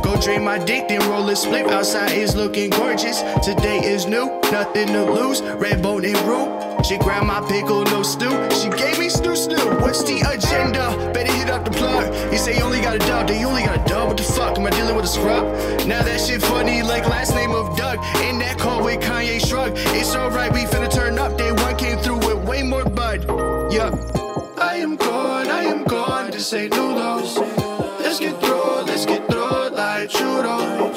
Go drain my dick, then roll a spliff. Outside is looking gorgeous. Today is new, nothing to lose. Red bone and root. She grabbed my pickle, no stew. She gave me stew. What's the agenda? Better hit up the plug. You say you only got a dub, then you only got a dub. What the fuck? Am I dealing with a scrub? Now that shit funny, like last name of Doug. In that call with Kanye Shrug. It's alright, we finna turn up. Day one came through with way more bud. Yup. I am gone. This ain't new though. Let's get through like churro.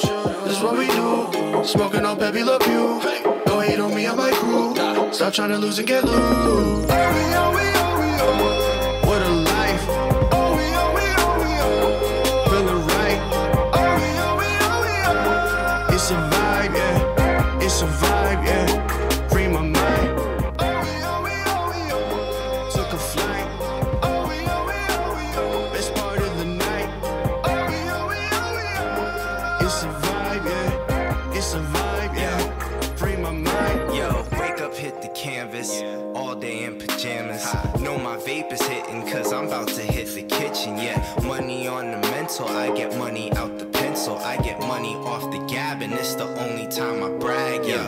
This what we do. Smoking on Pepe Le Pew. Don't hate on me and my crew. Stop trying to lose and get loose. What a life. Feeling right. It's a vibe, yeah. It's a vibe, yeah. Free my mind. Took a flight. Best part of the night. It's a vibe, yeah. It's a vibe, yeah. Free my mind. Yo, wake up, hit the canvas. All day in pajamas. Know my vape is hitting, cause I'm about to hit the kitchen. Yeah, money on the mental. I get money out the pencil. I get money off the gab, and it's the only time I brag. Yo,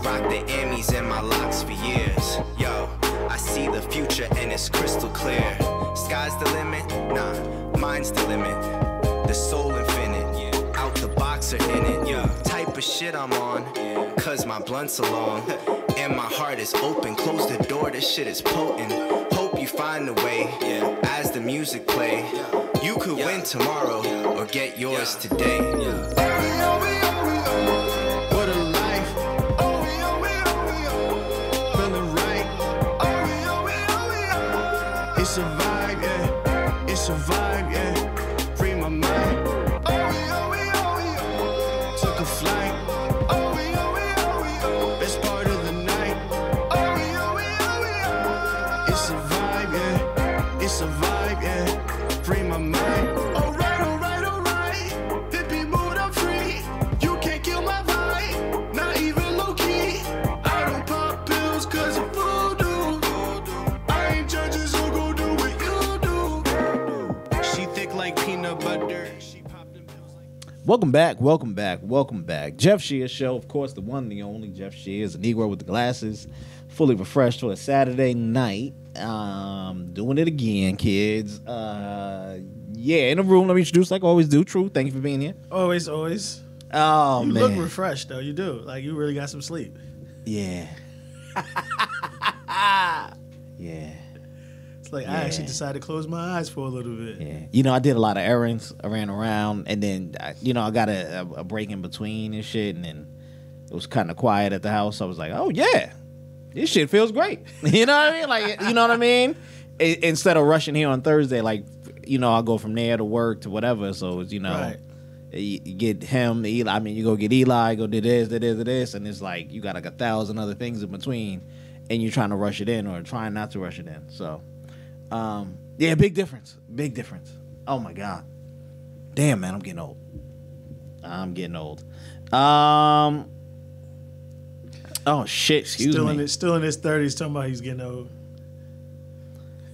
rock the Emmys in my locks for years. Yo, I see the future and it's crystal clear. Sky's the limit? Nah, mine's the limit. The soul infinite. Out the box or in it. Yo, type of shit I'm on. Cause my blunt's along. And my heart is open. Close the door, this shit is potent. Hope you find a way. As the music play. You could win tomorrow or get yours today. What a life. Feeling right. It's a vibe, yeah. It's a vibe, yeah. Free my mind. Took a flight. Best part of the night. It's a vibe, yeah. It's a vibe, yeah. Free my mind. Alright. Hippie mood, I'm free. You can't kill my vibe. Not even low key. I don't pop pills cause of voodoo. I ain't judging, so go do what you do. She thick like peanut butter. She popped them pills like. Welcome back. Jeff Shear Show, of course, the one, the only Jeff Shear is a Negro with the glasses, fully refreshed for a Saturday night. Doing it again, kids. Yeah, in the room, let me introduce like I always do. True, thank you for being here. Always. Oh, You man. look refreshed, though. You do. Like, you really got some sleep. Yeah. Yeah. It's like, I actually decided to close my eyes for a little bit. Yeah. You know, I did a lot of errands. I ran around, and then, I got a break in between and shit, and then it was kind of quiet at the house. I was like, oh, yeah, this shit feels great. You know what I mean? Like, you know what I mean? Instead of rushing here on Thursday, like, I'll go from there to work to whatever. So, it's, Right. you get him, Eli. I mean, you go get Eli, go do this, and it's like you got like 1,000 other things in between, and you're trying to rush it in or trying not to rush it in. So, yeah, big difference. Oh my God, damn man, I'm getting old. Oh shit, excuse me. Still in his 30s, talking about he's getting old.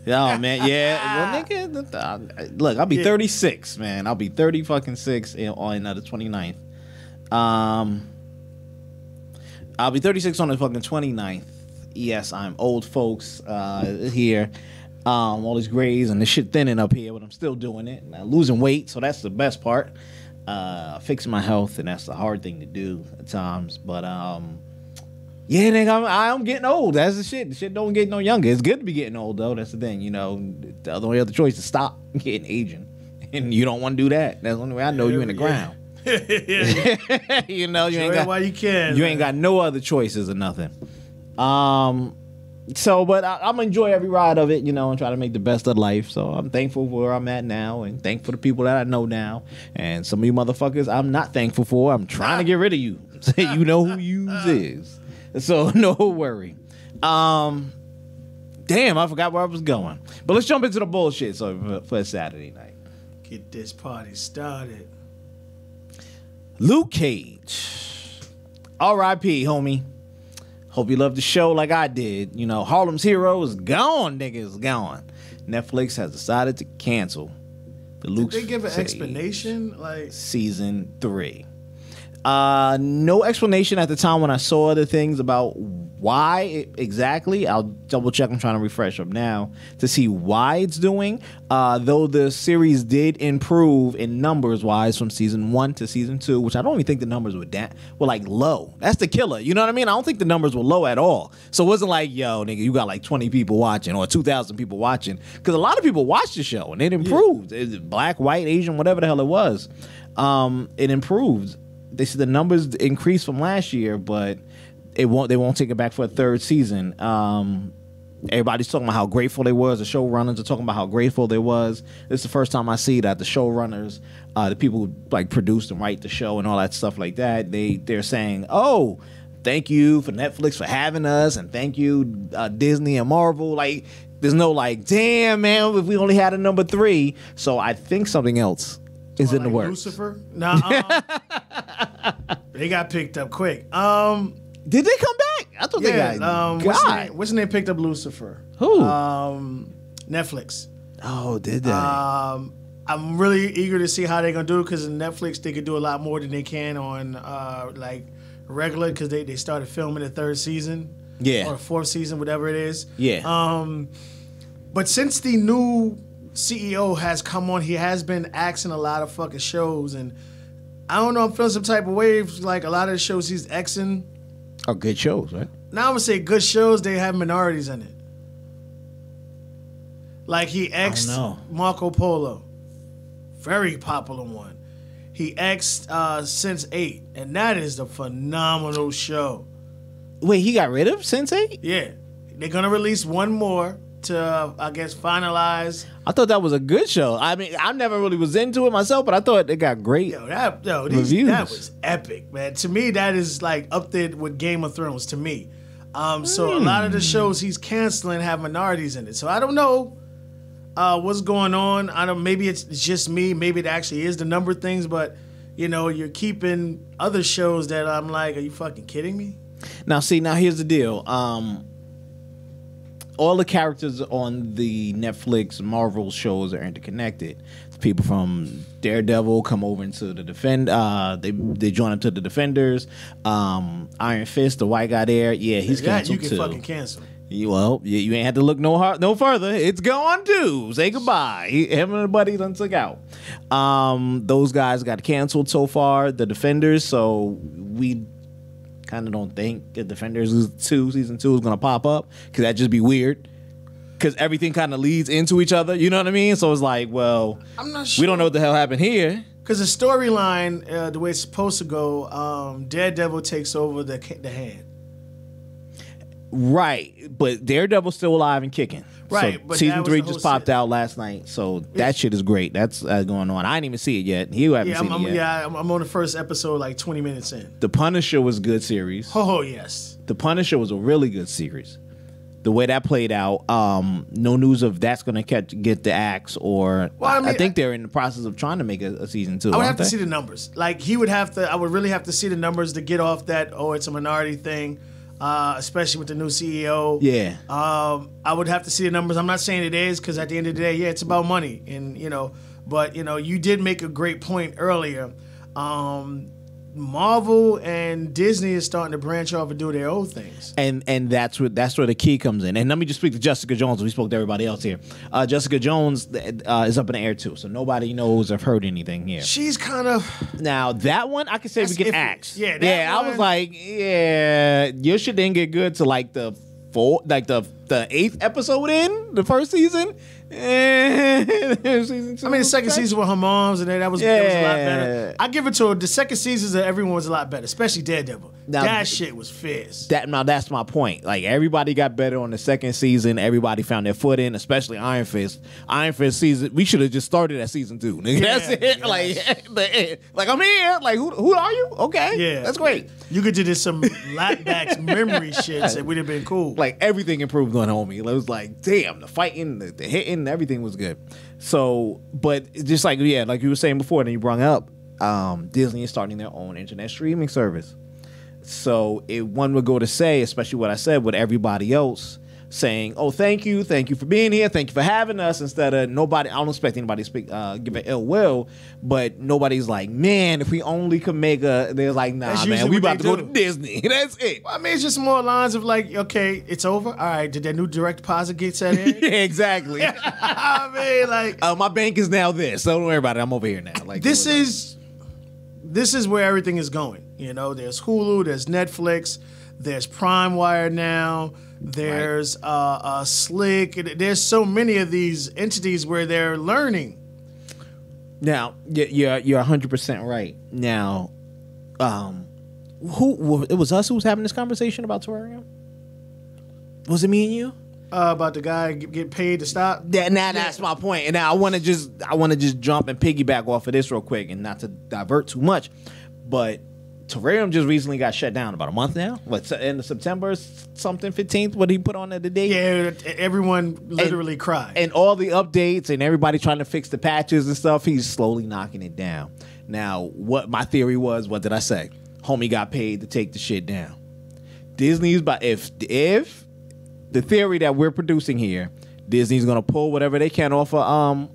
Oh man, yeah. Well, nigga, look, I'll be 36, man. I'll be 30 fucking 6 on the 29th. I'll be 36 on the fucking 29th. Yes, I'm old folks here. All these grays and this shit thinning up here, but I'm still doing it. I'm losing weight, so that's the best part. Fixing my health, and that's the hard thing to do at times. But yeah, nigga, I'm getting old. That's the shit. The shit don't get no younger. It's good to be getting old, though. That's the thing, The only other choice is stop getting aging. And you don't want to do that. That's the only way I know you in the ground. You ain't got while you can. You ain't got no other choices or nothing. So, but I'm enjoy every ride of it, and try to make the best of life. So I'm thankful for where I'm at now, and thankful for the people that I know now. And some of you motherfuckers I'm not thankful for. I'm trying to get rid of you. You know who yous is. So no worry. Damn, I forgot where I was going. But let's jump into the bullshit for a Saturday night. Get this party started. Luke Cage. R.I.P., homie. Hope you love the show like I did. Harlem's Hero is gone, nigga, is gone. Netflix has decided to cancel The Luke. Did they give an series. explanation? Like Season 3. No explanation at the time when I saw the things about why exactly. I'll double check. I'm trying to refresh up now to see why it's doing. Though the series did improve in numbers wise from season 1 to season 2, which I don't even think the numbers were like low. That's the killer. You know what I mean? I don't think the numbers were low at all. So it wasn't like, yo, nigga, you got like 20 people watching or 2,000 people watching. Because a lot of people watched the show and it improved. It, black, white, Asian, whatever the hell it was. It improved. They said the numbers increased from last year, but they won't take it back for a third season. Everybody's talking about how grateful they was. The showrunners are talking about how grateful they was. This is the first time I see that the showrunners, the people who like produce and write the show and all that stuff like that, they're saying, "Oh, thank you for Netflix for having us, and thank you Disney and Marvel." Like, there's no like, "Damn, man, if we only had a number 3." So I think something else is in the works. Lucifer? Nah, they got picked up quick. Did they come back? I thought they got. What's his name picked up Lucifer? Who? Netflix. Oh, did they? I'm really eager to see how they're gonna do it because in Netflix they could do a lot more than they can on like regular because they started filming the 3rd season. Yeah. Or 4th season, whatever it is. Yeah. But since the new CEO has come on, he has been axing a lot of fucking shows, and I don't know, I'm feeling some type of wave. Like a lot of the shows he's axing are good shows, right? now I'm gonna say good shows, they have minorities in it. Like he axed Marco Polo, very popular one. He axed Sense8, and that is a phenomenal show. Wait, he got rid of Sense8? Yeah, they're gonna release one more to, I guess, finalize. I thought that was a good show. I mean, I never really was into it myself, but I thought it got great reviews. That was epic, man. To me, that is like up there with Game of Thrones. To me, so a lot of the shows he's canceling have minorities in it. So I don't know what's going on. I don't. Maybe it's just me. Maybe it actually is the number of things. But you know, you're keeping other shows that I'm like, are you fucking kidding me? Now, see, here's the deal. All the characters on the Netflix Marvel shows are interconnected. People from Daredevil come over into the they join up to the Defenders. Iron Fist, the white guy there, he's canceled too. You can fucking cancel. You ain't had to look no further. It's gone too. Say goodbye. Him and the buddy done took out. Those guys got canceled so far. The Defenders, so we kind of don't think the Defenders season 2 is gonna pop up because that'd just be weird. Because everything kind of leads into each other, you know what I mean? So it's like, well, I'm not sure. We don't know what the hell happened here. Because the storyline, the way it's supposed to go, Daredevil takes over the hand. Right, but Daredevil's still alive and kicking. Right, so but season 3 just popped out last night, so that shit is great. That's going on. I didn't even see it yet. You haven't seen it yet. Yeah, I'm on the first episode, like 20 minutes in. The Punisher was a good series. Oh yes, The Punisher was a really good series. The way that played out, no news of that's going to get the axe or. Well, I think they're in the process of trying to make a season 2. I would have to see the numbers. Like he would have to. I would really have to see the numbers to get off that. Oh, it's a minority thing. Especially with the new CEO. Yeah. I would have to see the numbers. I'm not saying it is because at the end of the day, it's about money. And, but, you did make a great point earlier. Marvel and Disney is starting to branch off and do their own things. And that's where the key comes in. And let me just speak to Jessica Jones. We spoke to everybody else here. Jessica Jones is up in the air too, so nobody knows or heard anything here. She's kind of now that one I can say we can axe. Yeah, I was like, your shit didn't get good to like the 8th episode in the first season. Season 2, I mean, the second season with her moms, and that was a lot better. I give it to her. The second season, everyone was a lot better, especially Daredevil. That shit was fierce. That's my point. Like everybody got better on the second season. Everybody found their foot in, especially Iron Fist. Iron Fist season, we should have just started at season 2. Nigga. That's it. Yeah. Like I'm here. Like who are you? Okay, yeah, that's great. You could do some lapbacks memory shit that would have been cool. Like everything improved on homie. It was like, damn, the fighting, the hitting, everything was good. So, but just like like you were saying before, then you brought up, Disney is starting their own internet streaming service. So one would go to say, especially what I said with everybody else, saying, "Oh, thank you for being here, thank you for having us." Instead of nobody, I don't expect anybody to speak, give it ill will, but nobody's like, "Man, if we only could make a." They're like, "Nah, That's man, usually we what about to they go do. to Disney." That's it. I mean, it's just more lines of like, okay, it's over. All right, did that new direct deposit get set in? Yeah, exactly. I mean, like, My bank is now this, so don't worry about it. I'm over here now. Like this is where everything is going. You know, there's Hulu, there's Netflix, there's Prime Wire now, there's Slick. There's so many of these entities where they're learning. Now, you're 100% right. Now, who it was us who was having this conversation about Terrarium? Was it me and you? About the guy get paid to stop. That's my point. And now I want to just jump and piggyback off of this real quick, and not to divert too much, but Terrarium just recently got shut down about a month now. What, end of September, something 15th? What he put on at the date? Yeah, everyone literally cried. And all the updates and everybody trying to fix the patches and stuff, he's slowly knocking it down. Now, what my theory was, what did I say? Homie got paid to take the shit down. Disney's if the theory that we're producing here, Disney's gonna pull whatever they can off of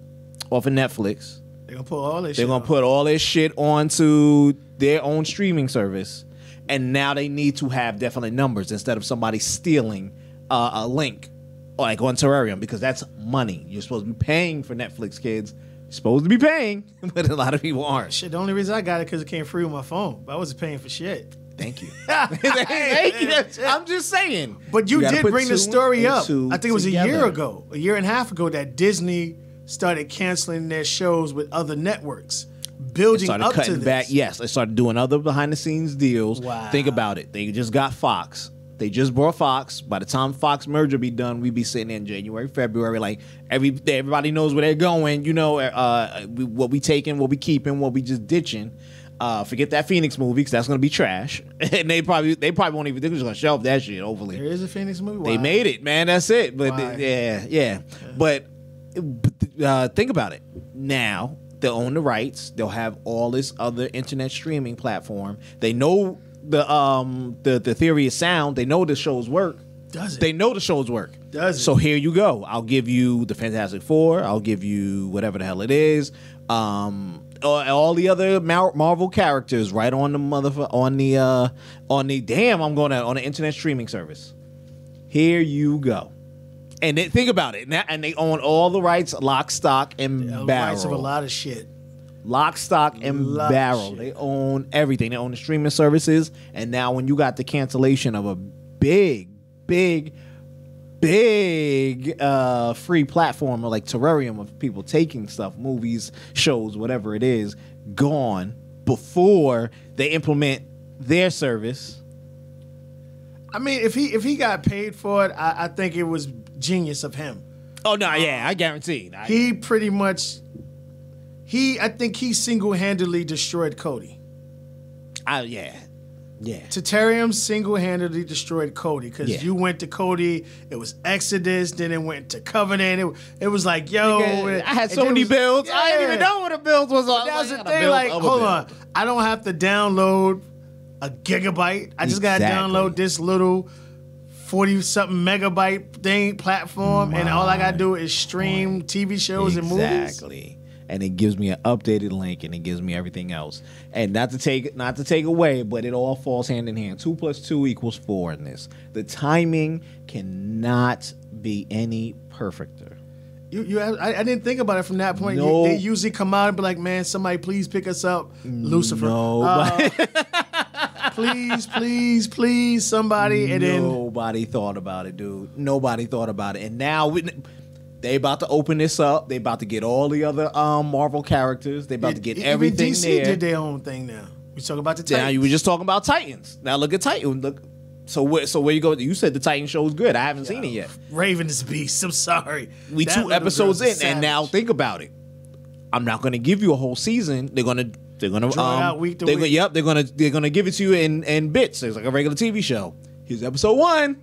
Netflix. They're gonna pull all this. They're gonna put all this shit onto their own streaming service, and now they need to have definite numbers instead of somebody stealing a link like on Terrarium, because that's money. You're supposed to be paying for Netflix, kids. You're supposed to be paying, but a lot of people aren't. Shit, the only reason I got it because it came free with my phone. But I wasn't paying for shit. Thank you. Thank you. I'm just saying. But you gotta did put bring the two story and up. two I think it was together. a year and a half ago, that Disney started canceling their shows with other networks, building Started up to cutting this. back. Yes, they started doing other behind the scenes deals. Wow. Think about it. They just got Fox. They just bought Fox. By the time Fox merger be done, we be sitting in January, February. Like everybody knows where they're going. You know, what we taking, what we keeping, what we just ditching. Forget that Phoenix movie, because that's gonna be trash. And they probably won't even. They're just gonna shelve that shit. Hopefully, There is a Phoenix movie. they Wow. made it, man. That's it. But Why? yeah. But think about it. Now they'll own the rights. They'll have all this other internet streaming platform. They know the theory is sound. They know the shows work. Does it? They know the shows work. Does it? So here you go. I'll give you the Fantastic Four. I'll give you whatever the hell it is. All the other Marvel characters right on the on the internet streaming service. Here you go. And think about it. And they own all the rights, lock, stock, and The barrel. rights of a lot of shit. Lock, stock, and Lot of barrel. shit. They own everything. They own the streaming services. And now when you got the cancellation of a big free platform like Terrarium, of people taking stuff, movies, shows, whatever it is, gone before they implement their service. I mean, if he got paid for it, I think it was genius of him. Oh no, yeah, I guarantee. He pretty much, I think he single-handedly destroyed Cody. Yeah. Terrarium single-handedly destroyed Cody, because Yeah. you went to Cody, it was Exodus, then it went to Covenant. It was like, yo. I had and so then many it was- builds. I didn't Yeah. even know what a build was. But that was the thing, like, hold on. I don't have to download a gigabyte. I just got to Exactly. download this little 40-something megabyte thing platform, and all I got to do is stream TV shows and movies. Exactly. And it gives me an updated link, and it gives me everything else. And not to take away, but it all falls hand in hand. 2 + 2 = 4 in this. The timing cannot be any perfecter. I didn't think about it from that point. No. They usually come out and be like, man, somebody please pick us up. Lucifer. Nobody, Please, somebody. And then nobody thought about it, dude. Nobody thought about it. And now they about to open this up. They about to get all the other Marvel characters. They about to get even everything DC there. did their own thing now. We talk about the Titans. Now you were just talking about Titans. Now look at Titan. Look. So where you go? You said the Titan show is good. I haven't seen it yet. Raven is Beast. I'm sorry. We That 2 little episodes in, girl's a and now savage. think about it. I'm not going to give you a whole season. They're gonna Draw it out week to week. Yep, they're gonna give it to you in bits. It's like a regular TV show. Here's episode 1.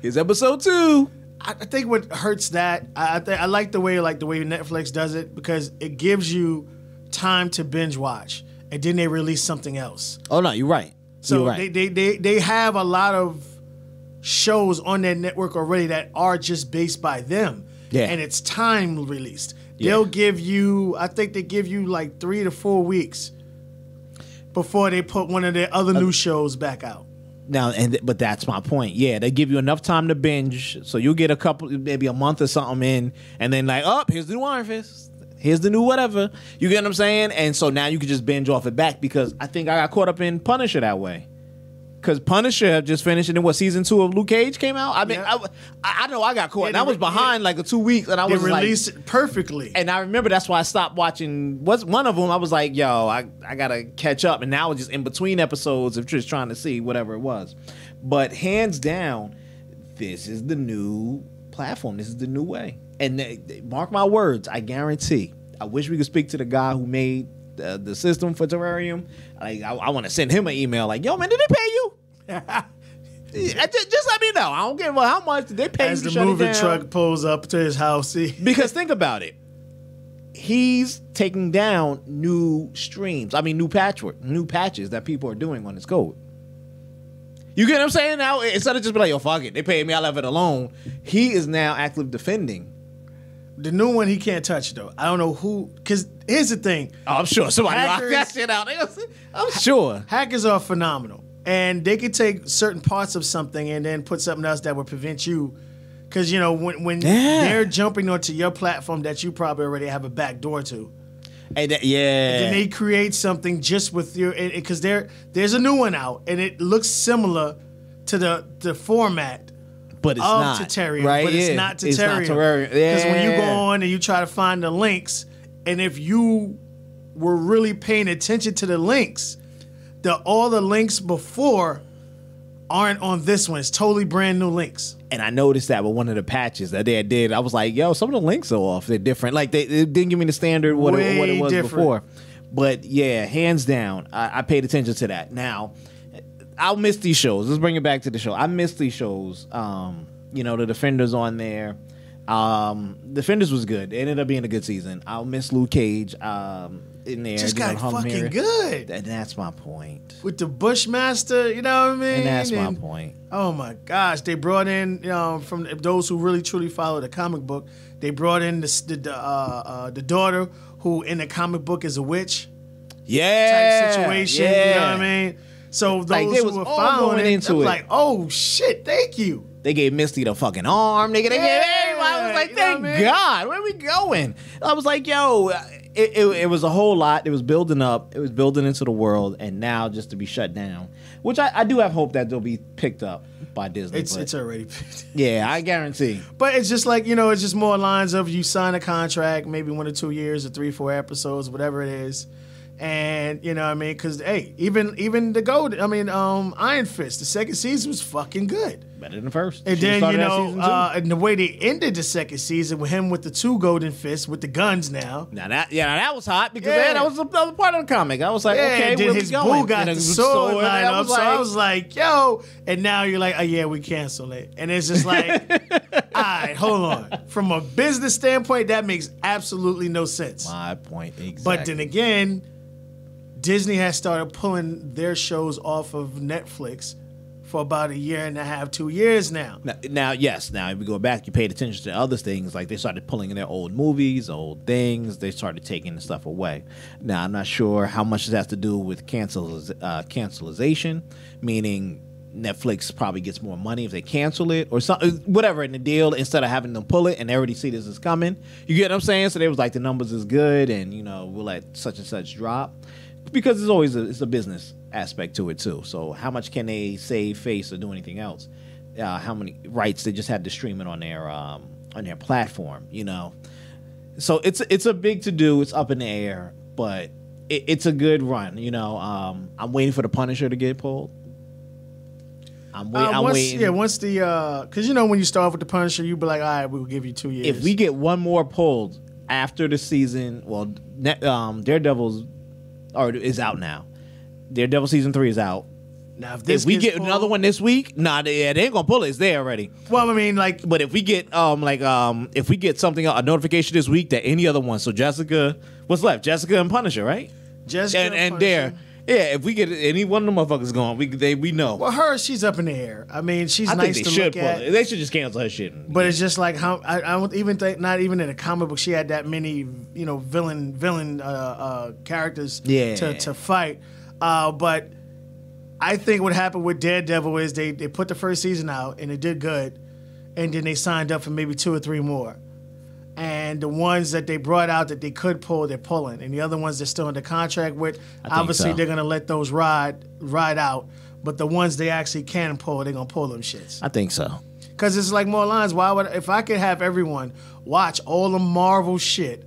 Here's episode 2. I think what hurts that I like the way Netflix does it, because it gives you time to binge watch, and then they release something else. Oh no, you're right. So you're right. they have a lot of shows on their network already that are just based by them. Yeah. And it's time released. Yeah. They'll give you, I think they give you like 3 to 4 weeks before they put one of their other new shows back out. Now, but that's my point. Yeah, they give you enough time to binge, so you'll get a couple, maybe a month or something in, and then like, oh, here's the new Iron Fist, here's the new whatever. You get what I'm saying? And so now you can just binge off it back, because I think I got caught up in Punisher that way. Because Punisher just finished, and then what, season 2 of Luke Cage came out? I mean, Yeah. I know I got caught, and they I was behind like 2 weeks, and I They was like, released it perfectly. and I remember that's why I stopped watching. Was one of them? I was like, yo, I gotta catch up, and now it's just in between episodes of just trying to see whatever it was. But hands down, this is the new platform. This is the new way. And mark my words, I guarantee. I wish we could speak to the guy who made the system for Terrarium. Like, I want to send him an email like, yo, man, did they pay you? Just let me know. I don't give a how much did they pay As you to the shut it moving down? truck pulls up to his house. Because think about it. He's taking down new streams. I mean, new patches that people are doing on his code. You get what I'm saying? Now, instead of just be like, yo, fuck it, they paid me, I left it alone. He is now actively defending. The new one he can't touch though. I don't know who. Because here's the thing: Oh, I'm sure somebody locked Hackers- that shit out. I'm sure. hackers are phenomenal, and they can take certain parts of something and then put something else that would prevent you. Because you know when Yeah. they're jumping onto your platform that you probably already have a back door to, And yeah. then they create something just with your. Because there's a new one out, and it looks similar to the format but it's of not. Terrarium, right? but it's Yeah. not It's not Terrarium. Terrarium. Because when you go Yeah. on and you try to find the links, and if you were really paying attention to the links, all the links before aren't on this one. It's totally brand new links. And I noticed that with one of the patches that they did. I was like, yo, some of the links are off. They're different. Like, they didn't give me the standard what it Way was different. before. But yeah, hands down, I paid attention to that. Now, I'll miss these shows. Let's bring it back to the show. I miss these shows. You know, the Defenders on there. Defenders was good. It ended up being a good season. I'll miss Luke Cage in there. Just you know, got hung fucking there. good. And that's my point. With the Bushmaster, you know what I mean? And that's my point. Oh my gosh, they brought in from those who really truly follow the comic book. They brought in the daughter who in the comic book is a witch Yeah. type situation. Yeah. You know what I mean? So those Like, they was who were all following going it, into I was it. like, oh shit, thank you. They gave Misty the fucking arm. They gave everybody. I was like, you know thank what I mean? God. Where are we going? I was like, yo, it was a whole lot. It was building up. It was building into the world. And now just to be shut down, which I do have hope that they'll be picked up by Disney. It's already yeah, I guarantee. But it's just like, it's just more lines of you sign a contract, maybe 1 or 2 years or 3, 4 episodes, whatever it is. And you know what I mean? Because hey, even the gold, Iron Fist, the second season was fucking good. Better than the first. And Should've then started that season two. and the way they ended the second season with him with the 2 golden fists with the guns now. Now that was hot because Yeah. that was a part of the comic. I was like, Yeah, okay, and then where we his going? boo got And the a sword line and up, so I was like, yo. And now you're like, oh yeah, we cancel it. And it's just like, all right, hold on. From a business standpoint, that makes absolutely no sense. my point exactly. But then again, Disney has started pulling their shows off of Netflix for about 1.5 years, 2 years now. Now, yes. Now, if we go back, you paid attention to other things. Like they started pulling in their old movies, old things. They started taking the stuff away. Now, I'm not sure how much this has to do with cancelization, meaning Netflix probably gets more money if they cancel it or something, whatever in the deal, instead of having them pull it and they already see this is coming. You get what I'm saying? So they was like, the numbers is good and, we'll let such and such drop. Because it's always it's a business aspect to it too. So how much can they save face or do anything else? How many rights they just had to stream it on their platform? So it's a big to do. It's up in the air, but it's a good run. I'm waiting for the Punisher to get pulled. I'm waiting. Yeah, once the because when you start off with the Punisher, you be like, all right, we'll give you 2 years. If we get one more pulled after the season, well, Daredevil's is out now. Daredevil season 3 is out. now, if this If we gets get pulled- another one this week, they ain't gonna pull it. It's there already. well, I mean, like, But if we get if we get something, a notification this week that any other one, so Jessica, what's left? Jessica and Punisher, right? Jessica And Punisher. Yeah, if we get any one of them motherfuckers gone, we know. Well, she's up in the air. I mean, she's I nice think they to should look pull at. it. They should just cancel her shit. But it's just like how I don't even think, not even in a comic book, she had that many villain characters Yeah. to fight. But I think what happened with Daredevil is they put the first season out and it did good, and then they signed up for maybe 2 or 3 more. And the ones that they brought out that they could pull, they're pulling. And the other ones they're still under contract with, obviously so. they're gonna let those ride out. But the ones they actually can pull, they're gonna pull them shits. I think so. Cause it's like more lines. Why would, if I could have everyone watch all the Marvel shit,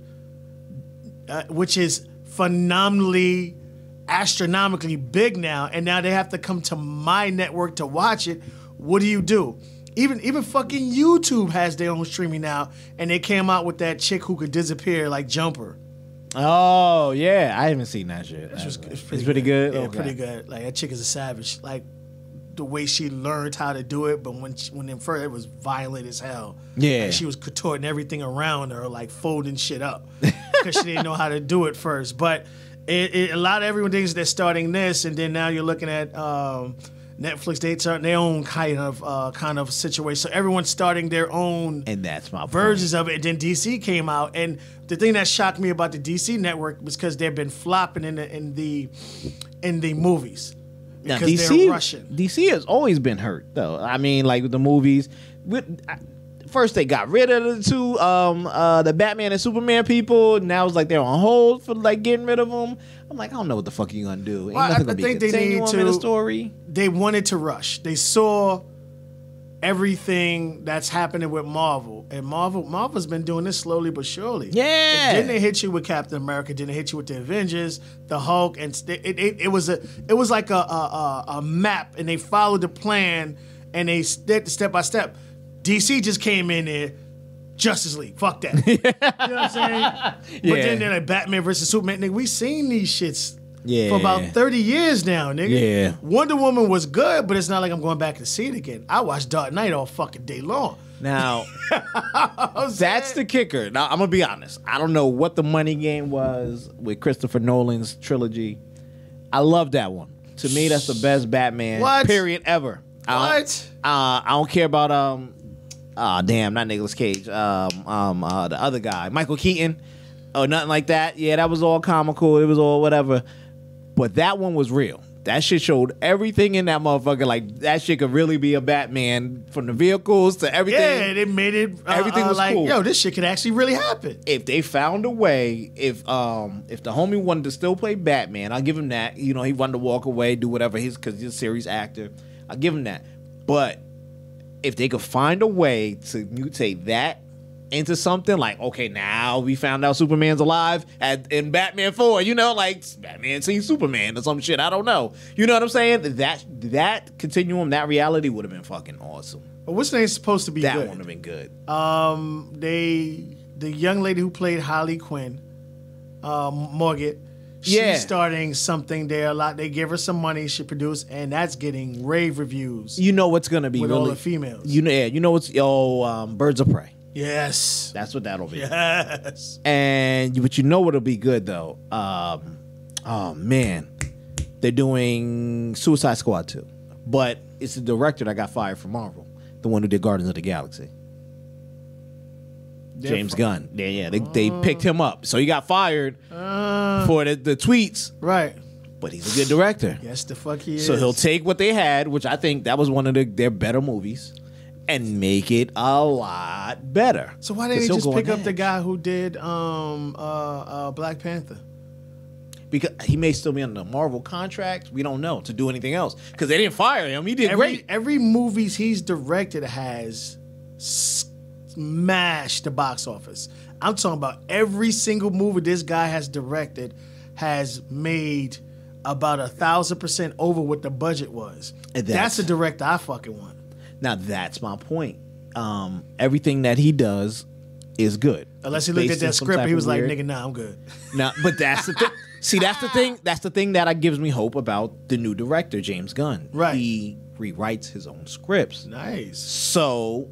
which is phenomenally, astronomically big now, and now they have to come to my network to watch it. What do? Even fucking YouTube has their own streaming now, and they came out with that chick who could disappear like Jumper. Oh yeah, I haven't seen that shit. It's pretty good. Yeah, Okay. pretty good. Like that chick is a savage. Like the way she learned how to do it, but when in first it was violent as hell. Yeah. Like, she was contorting everything around her, like folding shit up because she didn't know how to do it first. But a lot of everyone thinks they're starting this, and then now you're looking at Netflix. They start their own kind of situation. So everyone's starting their own And that's my versions of it. And then DC came out, and the thing that shocked me about the DC network was because they've been flopping in the movies Now, because they're Russian. DC has always been hurt though. I mean, like with the movies. First they got rid of the Batman and Superman people. Now it's like they're on hold for like getting rid of them. I'm like, I don't know what the fuck you gonna do. Ain't Well, nothing I gonna be think they need continuum in the to- story. They wanted to rush. They saw everything that's happening with Marvel, and Marvel's been doing this slowly but surely. Yeah. It didn't hit you with Captain America. Didn't hit you with the Avengers, the Hulk, and it was like a map, and they followed the plan, and they step by step. DC just came in there. Justice League, fuck that. You know what I'm saying? But then they're like Batman versus Superman. Nigga, we seen these shits for about 30 years now, nigga. Yeah. Wonder Woman was good, but it's not like I'm going back to see it again. I watch Dark Knight all fucking day long. Now, that's the kicker. Now, I'm going to be honest. I don't know what the money game was with Christopher Nolan's trilogy. I love that one. To me, that's the best Batman period ever. I don't care about damn, not Nicolas Cage. The other guy, Michael Keaton, or nothing like that. Yeah, that was all comical. It was all whatever. But that one was real. That shit showed everything in that motherfucker. Like that shit could really be a Batman, from the vehicles to everything. Yeah, they made it. Everything was like, cool. yo, this shit could actually really happen. If they found a way, if the homie wanted to still play Batman, I'll give him that. You know, he wanted to walk away, do whatever, because he's a series actor. I'll give him that. But if they could find a way to mutate that into something like, okay, now we found out Superman's alive in Batman 4, you know, like Batman seen Superman or some shit, I don't know. You know what I'm saying? That continuum, that reality would have been fucking awesome. But what's name supposed to be That good? would have been good. The young lady who played Harley Quinn, Morgan, she's starting something there a lot. They give her some money, she produced, and that's getting rave reviews. You know what's gonna be with really, all the females. You know what's Birds of Prey. Yes, That's what that'll be. yes. But you know what'll be good though. Oh man, they're doing Suicide Squad 2, but it's the director that got fired from Marvel, the one who did Guardians of the Galaxy. James Gunn. Yeah, they picked him up, so he got fired for the tweets. Right. But he's a good director. Yes, the fuck he is. So he'll take what they had, which I think that was one of their better movies, and make it a lot better. So why didn't he 'Cause just he'll go pick up ahead. the guy who did Black Panther? Because he may still be on the Marvel contract. We don't know to do anything else because they didn't fire him. He did great. Every movies he's directed has smashed the box office. I'm talking about every single movie this guy has directed has made about 1,000% over what the budget was. And That's a director I fucking want. Now that's my point. Everything that he does is good. Unless he It's looked at based in that some script type and he was of like, weird- nigga, nah, I'm good. Now, but that's the thing. See, that's the thing. That's the thing that gives me hope about the new director, James Gunn. Right. He rewrites his own scripts. Nice. So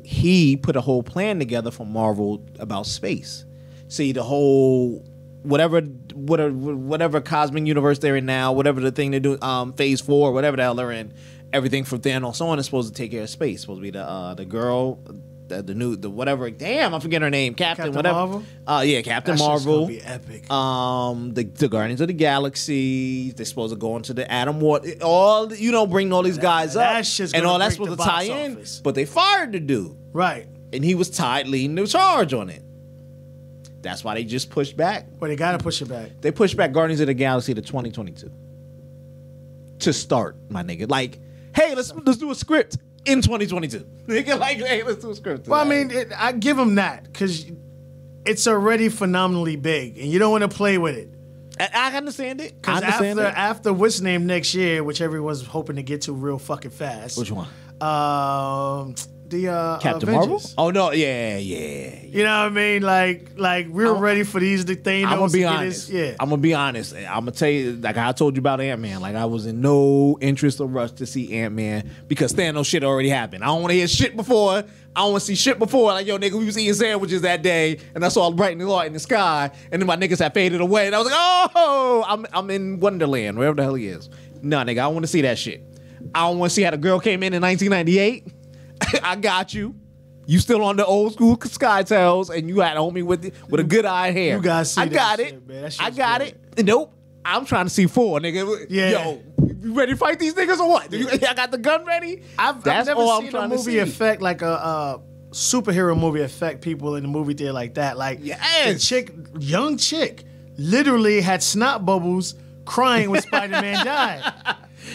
he put a whole plan together for Marvel about space. See, the whole whatever cosmic universe they're in now, whatever the thing they do, phase 4, whatever the hell they're in, everything from Thanos on is supposed to take care of space. Supposed to be the girl, the whatever. Damn, I forget her name. Captain whatever. Marvel? Yeah, Captain That shit's Marvel. gonna be epic. The Guardians of the Galaxy. They're supposed to go into the Atom War. All bring all these guys that up, shit's and gonna all that's break supposed the to tie box in. office. But they fired the dude, Right. and he was tied leading the charge on it. That's why they just pushed back. But they gotta push it back. They pushed back Guardians of the Galaxy to 2022 to start, my nigga. Like, hey, let's do a script in 2022. Nigga, like, hey, let's do a script. Well, I mean, I give them that because it's already phenomenally big, and you don't want to play with it. I understand it. I Because understand it. after what's name next year, which everyone's hoping to get to real fucking fast. Which one? The Captain Avengers. Marvel? Oh no, yeah. You know what I mean? Like we're ready for these Thanos. I'm gonna to be get honest. Yeah. I'm gonna be honest. I'm gonna tell you, like I told you about Ant-Man. Like I was in no interest or rush to see Ant-Man because Thanos shit already happened. I don't want to hear shit before. I don't want to see shit before. Like, yo, nigga, we was eating sandwiches that day, and I saw bright and light in the sky, and then my niggas had faded away, and I was like, oh, I'm in Wonderland, wherever the hell he is. No, nigga, I don't want to see that shit. I don't want to see how the girl came in 1998. I got you. You still on the old school SkyTels, and you had a homie with a good eye hair. You guys see I that got shit, it. man. That shit's I got good. it. Nope. I'm trying to see 4, nigga. Yeah. Yo, you ready to fight these niggas or what? I got the gun ready. I've That's never all I'm seen a trying to movie see. affect like a superhero movie affect people in the movie theater like that. Like Yes. the young chick, literally had snot bubbles crying when Spider-Man died.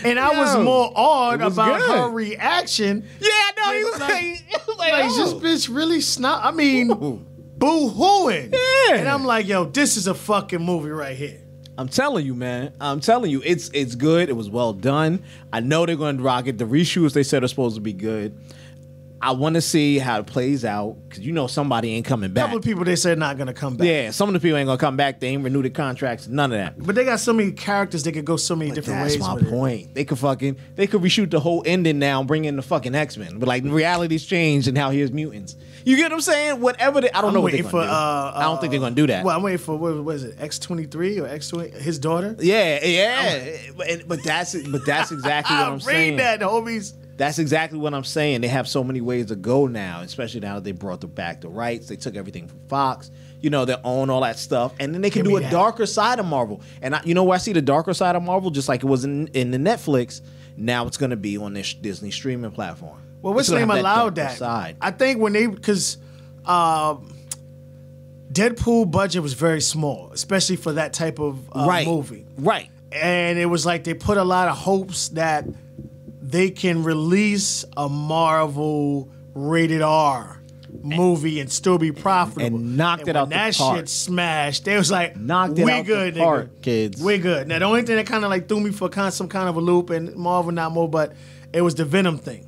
And I was Yo, more awed it was about good. her reaction. Yeah, no, he was Like- like, Like, is oh. this bitch really snot? I mean, Ooh. boo-hooing. Yeah. And I'm like, yo, this is a fucking movie right here. I'm telling you, man. I'm telling you, it's good. It was well done. I know they're going to rock it. The reshoots they said are supposed to be good. I want to see how it plays out because somebody ain't coming A back. couple of people they said not gonna come back. Yeah, some of the people ain't gonna come back. They ain't renewed the contracts. None of that. But they got so many characters they could go so many different That's ways my with it. point. They could reshoot the whole ending now and bring in the fucking X-Men. But like reality's changed and now here's mutants. You get what I'm saying? Whatever I don't know what they're gonna do. I don't think they're gonna do that. Well, I'm waiting for what is it? X-23 or X-20? His daughter. Yeah. But that's exactly what I'm saying. Read that, homies. That's exactly what I'm saying. They have so many ways to go now, especially now that they brought back the rights. They took everything from Fox. They own all that stuff. And then they can Give do me a that. darker side of Marvel. And where I see the darker side of Marvel, just like it was in the Netflix, now it's going to be on this Disney streaming platform. Well, what's It's gonna name have allowed darker that? Side. I think because Deadpool budget was very small, especially for that type of movie. Right. And it was like they put a lot of hopes that they can release a Marvel rated R movie and still be profitable. And knocked it out the when that park. shit smashed, they was like, Knocked it we out the good, park, nigga. kids. We good. Now, the only thing that kind of like threw me for some kind of a loop, and Marvel not more, but it was the Venom thing.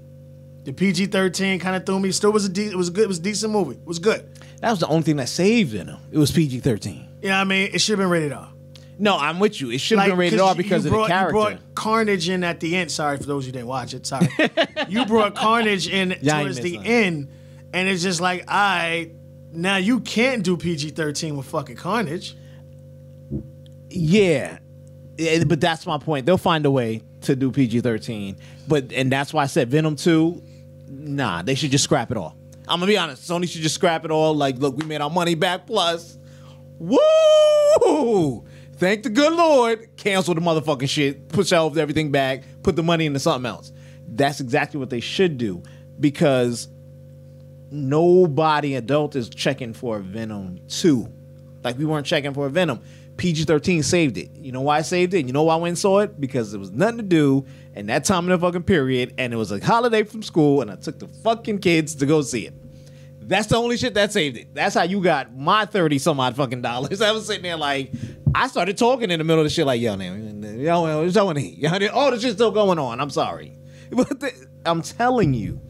The PG-13 kind of threw me. Still was it was good. It was a decent movie. It was good. That was the only thing that saved Venom. It was PG-13. You know what I mean? It should have been rated R. No, I'm with you. It should have been rated 'cause R because of the character. You brought Carnage in at the end. Sorry for those who didn't watch it. Sorry. You brought Carnage in Yeah, I towards ain't the missing end, and it's just like, now you can't do PG-13 with fucking Carnage. Yeah, but that's my point. They'll find a way to do PG-13. And that's why I said Venom 2, nah, they should just scrap it all. I'm going to be honest. Sony should just scrap it all. Like, look, we made our money back plus. Woo! Thank the good Lord. Cancel the motherfucking shit. Put everything back. Put the money into something else. That's exactly what they should do because nobody adult is checking for a Venom 2. Like we weren't checking for a Venom. PG-13 saved it. You know why I saved it? You know why I went and saw it? Because there was nothing to do in that time in the fucking period, and it was a holiday from school, and I took the fucking kids to go see it. That's the only shit that saved it. That's how you got my 30 some odd fucking dollars. I was sitting there like, I started talking in the middle of the shit like, yo, what's going on? Oh, the shit's still going on. I'm sorry. But I'm telling you,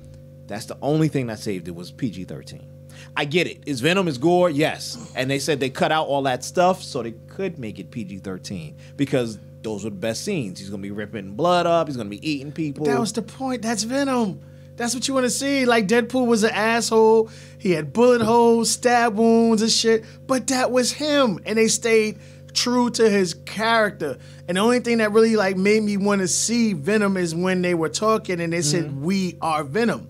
that's the only thing that saved it was PG-13. I get it. Is Venom is gore? Yes. And they said they cut out all that stuff so they could make it PG-13 because those were the best scenes. He's going to be ripping blood up. He's going to be eating people. That was the point. That's Venom. That's what you want to see. Like, Deadpool was an asshole. He had bullet holes, stab wounds and shit. But that was him. And they stayed true to his character. And the only thing that really like made me want to see Venom is when they were talking and they said, "We are Venom."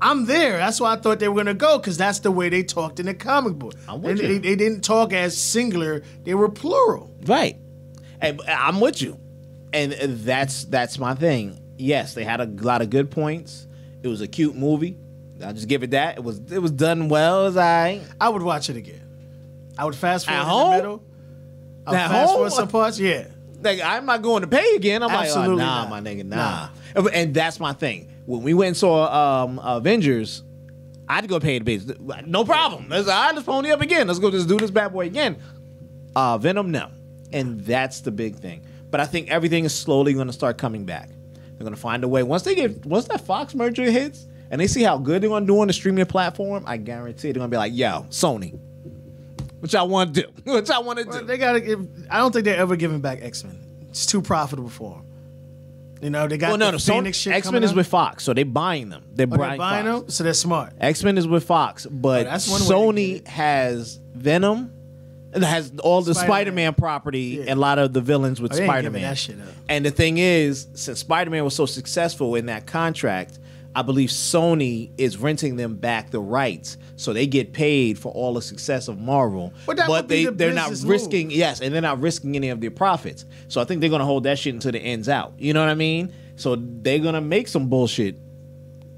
I'm there. That's why I thought they were going to go, because that's the way they talked in the comic book. They didn't talk as singular. They were plural. Right. And I'm with you. And that's my thing. Yes, they had a lot of good points. It was a cute movie. I'll just give it that. It was done well. It was all right. I would watch it again. I would fast forward At in home? the middle. I would At fast home? forward some parts. Yeah. Like, I'm not going to pay again. I'm Absolutely like, oh, nah, not. my nigga, nah. And that's my thing. When we went and saw Avengers, I had to go pay the base. No problem. Let's pony up again. Let's go just do this bad boy again. Venom, no. And that's the big thing. But I think everything is slowly going to start coming back. They're going to find a way. Once that Fox merger hits and they see how good they're going to do on the streaming platform, I guarantee they're going to be like, yo, Sony, what y'all want to do? What y'all want to do? They gotta give. I don't think they're ever giving back X-Men. It's too profitable for them. You know, they got the Phoenix shit X-Men coming is out. with Fox, so they're buying them. They're buying Fox. them, So they're smart. X-Men is with Fox, but that's one way to get Sony it. has Venom. It has all the Spider-Man property and a lot of the villains with They ain't giving Spider-Man. that shit up. And the thing is, since Spider-Man was so successful in that contract, I believe Sony is renting them back the rights, so they get paid for all the success of Marvel. But that would be the they're not business risking move. and they're not risking any of their profits. So I think they're gonna hold that shit until the ends out. You know what I mean? So they're gonna make some bullshit.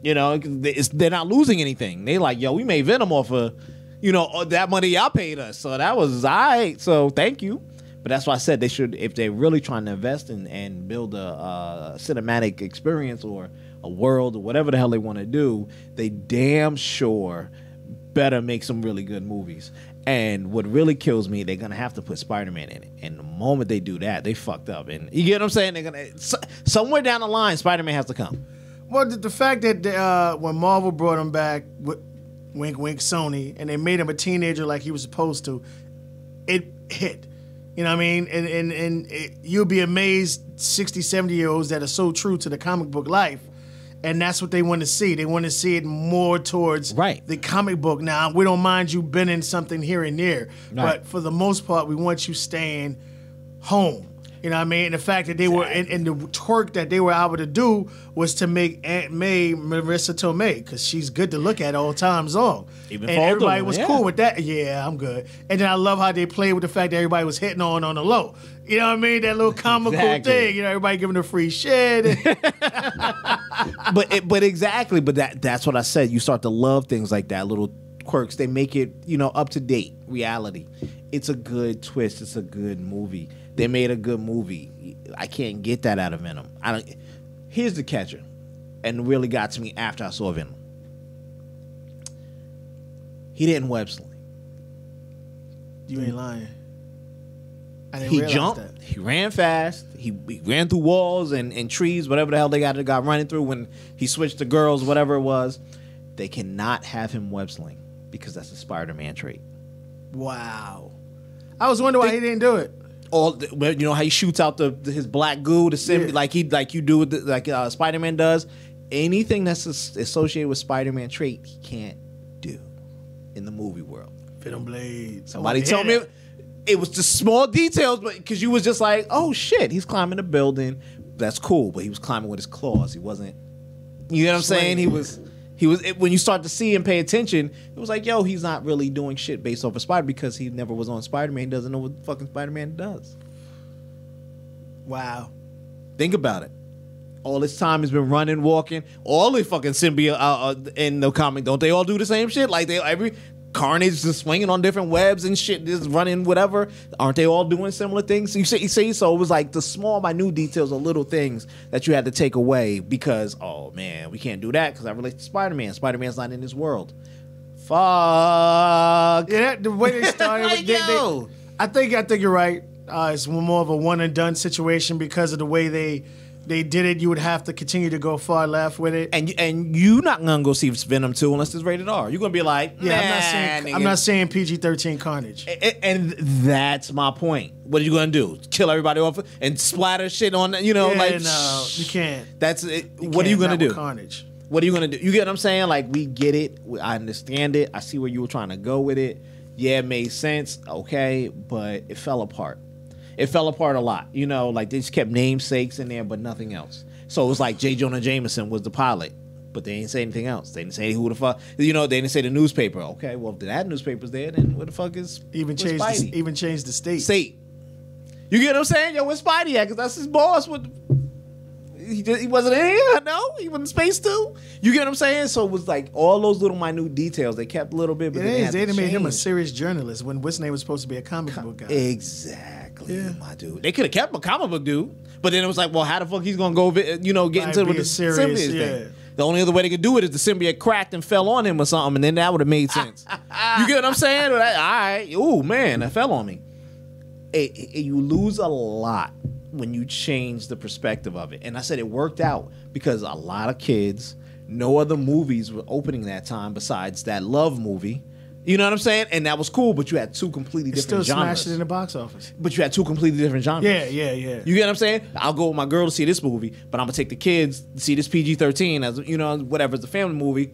You know, they're not losing anything. They like, yo, we made Venom off of, that money y'all paid us. So that was all right. So thank you. But that's why I said they should, if they're really trying to invest and build a cinematic experience or a world or whatever the hell they want to do, they damn sure better make some really good movies. And what really kills me, they're gonna have to put Spider-Man in it. And the moment they do that, they fucked up. And you get what I'm saying? They're gonna somewhere down the line, Spider-Man has to come. Well, the fact that when Marvel brought him back, wink, wink, Sony, and they made him a teenager like he was supposed to, it hit. You know what I mean? And you'll be amazed 60, 70-year-olds that are so true to the comic book life. And that's what they want to see. They want to see it more towards the comic book. Now, we don't mind you bending something here and there. Right. But for the most part, we want you staying home. You know what I mean? And the fact that they were, and the twerk that they were able to do was to make Aunt May Marissa Tomei, because she's good to look at all times long. And everybody was cool with that. Yeah, I'm good. And then I love how they played with the fact that everybody was hitting on the low. You know what I mean? That little comical thing. You know, everybody giving her free shit. But exactly. But that's what I said. You start to love things like that, little quirks. They make it, up to date reality. It's a good twist. It's a good movie. They made a good movie. I can't get that out of Venom. Here's the catcher, and really got to me after I saw Venom. He didn't web sling. You ain't lying. He jumped. He ran fast. He ran through walls and trees, whatever the hell they got running through when he switched to girls, whatever it was. They cannot have him web sling because that's a Spider-Man trait. Wow. I was wondering why he didn't do it. You know how he shoots out his black goo to send like you do with Spider-Man does. Anything that's associated with Spider-Man trait, he can't do in the movie world. Venom Blade. Somebody told me it was just small details, but because you was just like, oh shit, he's climbing a building. That's cool, but he was climbing with his claws. He wasn't. You know what I'm saying? He was. When you start to see and pay attention, it was like, yo, he's not really doing shit based off of Spider because he never was on Spider-Man. He doesn't know what fucking Spider-Man does. Wow. Think about it. All this time he's been running, walking. All the fucking symbiote in the comic, don't they all do the same shit? Like every Carnage just swinging on different webs and shit, just running whatever. Aren't they all doing similar things? You see, so it was like the small, minute details or little things that you had to take away because, oh man, we can't do that because I relate to Spider-Man. Spider-Man's not in this world. Fuck. Yeah, the way they started, I think you're right. It's more of a one and done situation because of the way they did it. You would have to continue to go far left with it, and you not gonna go see Venom 2 unless it's rated R. You're gonna be like, I'm not saying PG-13 Carnage, and that's my point. What are you gonna do? Kill everybody off and splatter shit on? No, you can't. That's it. What are you gonna do? Carnage. What are you gonna do? You get what I'm saying? Like, we get it. I understand it. I see where you were trying to go with it. Yeah, it made sense. Okay, but it fell apart. It fell apart a lot. You know, like they just kept namesakes in there, but nothing else. So it was like J. Jonah Jameson was the pilot, but they didn't say anything else. They didn't say who the fuck. You know, they didn't say the newspaper. Okay, well if that newspaper's there, then what the fuck is Even where's Spidey? changed the state. State. You get what I'm saying? Yo, where's Spidey at? Because that's his boss. He wasn't in here? No? He wasn't in space too? You get what I'm saying? So it was like all those little minute details. They kept a little bit, but They they made him a serious journalist when what's name was supposed to be a comic book guy. Exactly, my dude. They could have kept him a comic book dude, but then it was like, well, how the fuck he's gonna go, get into be the a serious, symbiote thing? The only other way they could do it is the symbiote cracked and fell on him or something, and then that would have made sense. You get what I'm saying? All right. Ooh, man, that fell on me. You lose a lot when you change the perspective of it. And I said it worked out because a lot of kids, no other movies were opening that time besides that Love movie. You know what I'm saying? And that was cool, but you had two completely different still genres. smashed it in the box office. But you had two completely different genres. Yeah. You get what I'm saying? I'll go with my girl to see this movie, but I'm gonna take the kids to see this PG-13 as whatever, it's a family movie.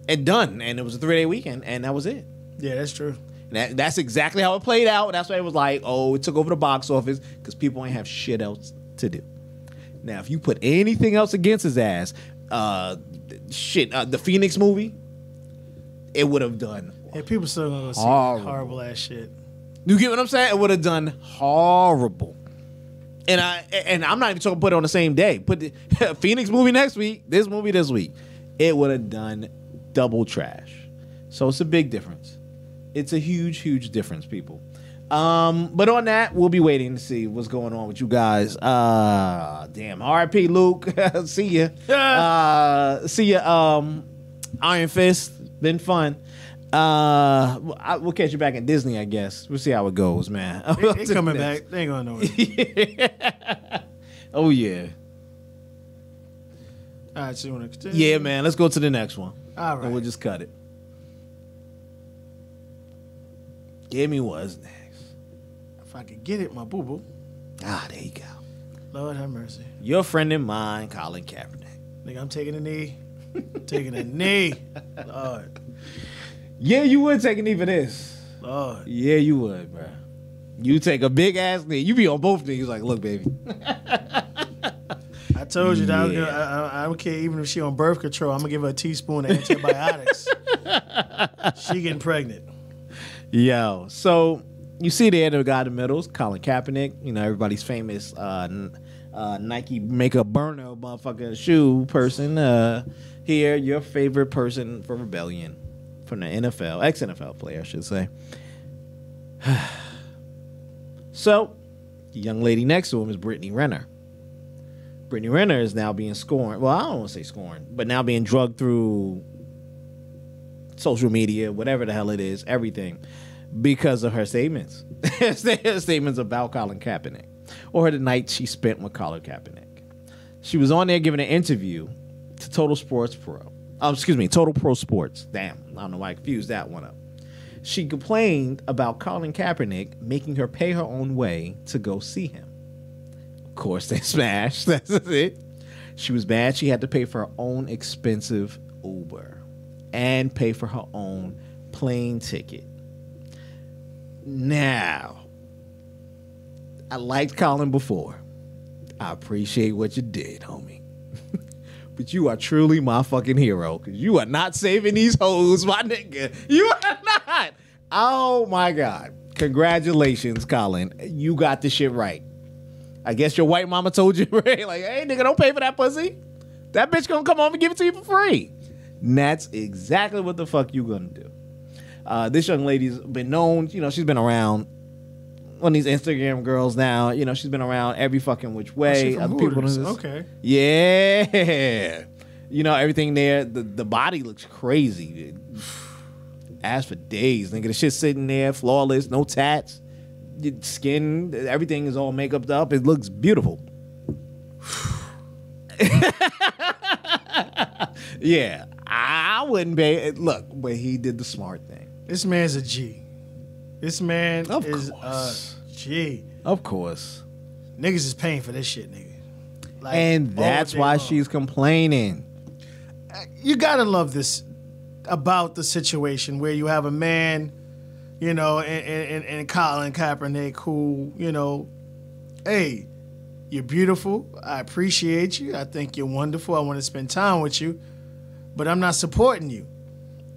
And done. And it was a 3-day weekend, and that was it. Yeah, that's true. That's exactly how it played out. That's why it was like, oh, it took over the box office because people ain't have shit else to do. Now, if you put anything else against his ass, the Phoenix movie, it would have done. Yeah, people still gonna go see horrible ass shit. You get what I'm saying? It would have done horrible. And I'm not even talking put it on the same day. Put the Phoenix movie next week, this movie this week. It would have done double trash. So it's a big difference. It's a huge, huge difference, people. But on that, we'll be waiting to see what's going on with you guys. Damn. R.I.P. Luke. See ya. See ya. Iron Fist. Been fun. We'll catch you back at Disney, I guess. We'll see how it goes, man. They coming back. They ain't going nowhere. Oh, yeah. All right, so you want to continue? Yeah, man. Let's go to the next one. All right. And we'll just cut it. Give me what's next. If I could get it, my boo-boo. There you go. Lord have mercy. Your friend and mine, Colin Kaepernick. Nigga, I'm taking a knee. Taking a knee. Lord. Yeah, you would take a knee for this. Lord. Yeah, you would, bro. You take a big ass knee. You be on both knees like, look, baby. I told you that I don't care even if she on birth control. I'm gonna give her a teaspoon of antibiotics. She getting pregnant. Yo, so you see there the guy in the middle, Colin Kaepernick. You know, everybody's famous Nike makeup burner motherfucking shoe person. Here, your favorite person for rebellion from the NFL, ex-NFL player, I should say. So, the young lady next to him is Brittany Renner. Brittany Renner is now being scorned. Well, I don't want to say scorned, but now being drugged through social media, whatever the hell it is, everything, because of her statements. Statements about Colin Kaepernick, or the night she spent with Colin Kaepernick. She was on there giving an interview to Total Pro Sports. Damn, I don't know why I confused that one up. She complained about Colin Kaepernick making her pay her own way to go see him. Of course, they smashed. That's it. She was mad she had to pay for her own expensive Uber and pay for her own plane ticket. Now, I liked Colin before. I appreciate what you did, homie. But you are truly my fucking hero, because you are not saving these hoes, my nigga. You are not. Oh, my God. Congratulations, Colin. You got the shit right. I guess your white mama told you, right? Like, hey, nigga, don't pay for that pussy. That bitch gonna come home and give it to you for free. And that's exactly what the fuck you gonna do. This young lady's been known, you know, she's been around one of these Instagram girls now. You know, she's been around every fucking which way. Other people okay. Yeah. You know, everything there. The body looks crazy. Ass for days, nigga. The shit sitting there, flawless, no tats. Skin, everything is all makeup up. It looks beautiful. Yeah, I wouldn't be. Look, but he did the smart thing. This man's a G. This man is a G. Of course. Niggas is paying for this shit, nigga. Like, and that's why she's complaining. you gotta love this about the situation where you have a man, you know, and Colin Kaepernick who, you know, hey, you're beautiful. I appreciate you. I think you're wonderful. I want to spend time with you, but I'm not supporting you.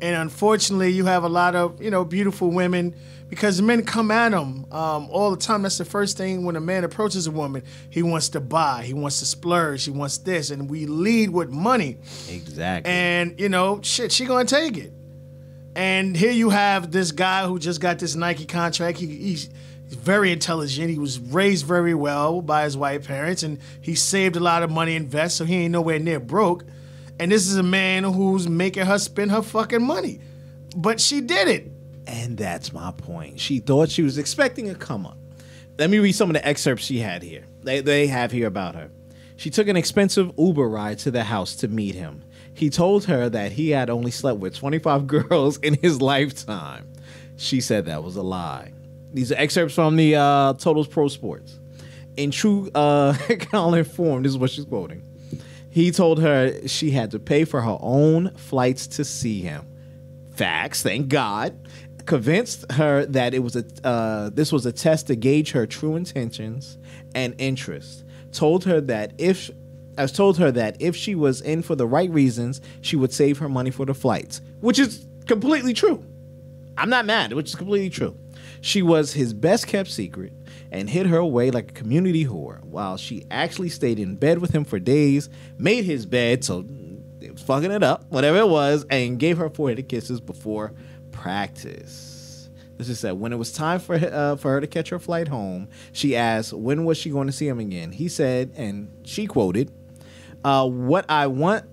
And unfortunately, you have a lot of, you know, beautiful women because men come at them all the time. That's the first thing when a man approaches a woman. He wants to buy. He wants to splurge. He wants this. And we lead with money. Exactly. And, you know, shit, she going to take it. And here you have this guy who just got this Nike contract. He's very intelligent. He was raised very well by his white parents. And he saved a lot of money, invest, so he ain't nowhere near broke. And this is a man who's making her spend her fucking money. But she did it. And that's my point. She thought she was expecting a come up. Let me read some of the excerpts she had here. They have here about her. She took an expensive Uber ride to the house to meet him. He told her that he had only slept with 25 girls in his lifetime. She said that was a lie. These are excerpts from the Totals Pro Sports. In true Colin form, this is what she's quoting. He told her she had to pay for her own flights to see him. Facts, thank God. Convinced her that it was this was a test to gauge her true intentions and interests. Told her that if she was in for the right reasons, she would save her money for the flights, which is completely true. I'm not mad, which is completely true. She was his best kept secret and hid her away like a community whore while she actually stayed in bed with him for days, made his bed, so it was fucking it up, whatever it was, and gave her forehead kisses before practice. This is said when it was time for her to catch her flight home, she asked when was she going to see him again. He said, and she quoted, what I want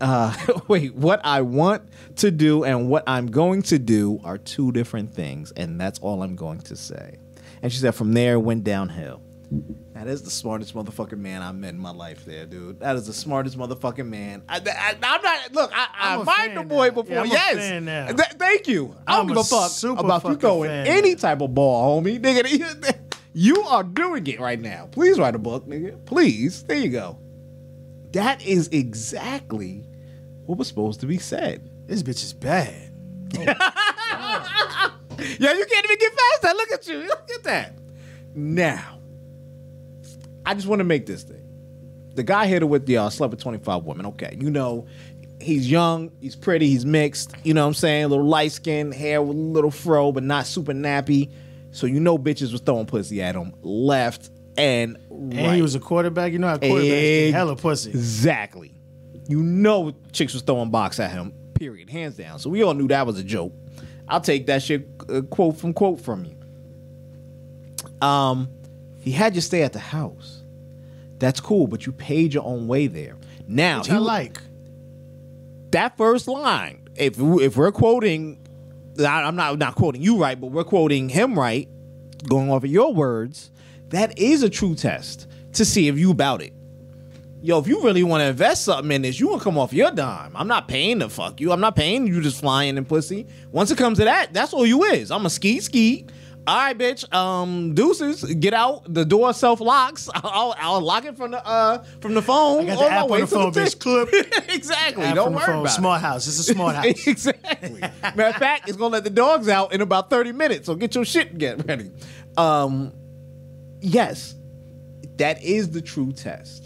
to do and what I'm going to do are two different things, and that's all I'm going to say. And she said from there it went downhill. That is the smartest motherfucking man I've met in my life there, dude. That is the smartest motherfucking man. I'm not, look, I admired the boy before. Yeah, I'm yes. a fan now. Thank you. I don't I'm give a a fuck super about you fucking throwing fan any now. type of ball, homie. Nigga, you are doing it right now. Please write a book, nigga. Please. There you go. That is exactly what was supposed to be said. This bitch is bad. Yeah, you can't even get past that. Look at you. Look at that. Now, I just want to make this thing. The guy hit her with the slept with 25 women. Okay, you know, he's young, he's pretty, he's mixed. You know what I'm saying? A little light skin, hair with a little fro, but not super nappy. So you know bitches was throwing pussy at him left and right. And he was a quarterback. You know how quarterbacks get hella pussy. Exactly. You know chicks was throwing box at him, period, hands down. So we all knew that was a joke. I'll take that shit quote from you. He had you stay at the house. That's cool, but you paid your own way there. Now, Which I like. That first line, if we're quoting, I'm not quoting you right, but we're quoting him right, going off of your words, that is a true test to see if you about it. Yo, if you really want to invest something in this, you gonna come off your dime. I'm not paying to fuck you. I'm not paying you just flying in pussy. Once it comes to that, that's all you is. I'm a ski. All right, bitch. Deuces, get out. The door self locks. I'll lock it from the phone. I got the app on the phone, bitch. Clip. Exactly. App Don't from the worry phone. about Smart house. It's a smart house. it. Exactly. Matter of fact, it's gonna let the dogs out in about 30 minutes. So get your shit and get ready. Yes, that is the true test.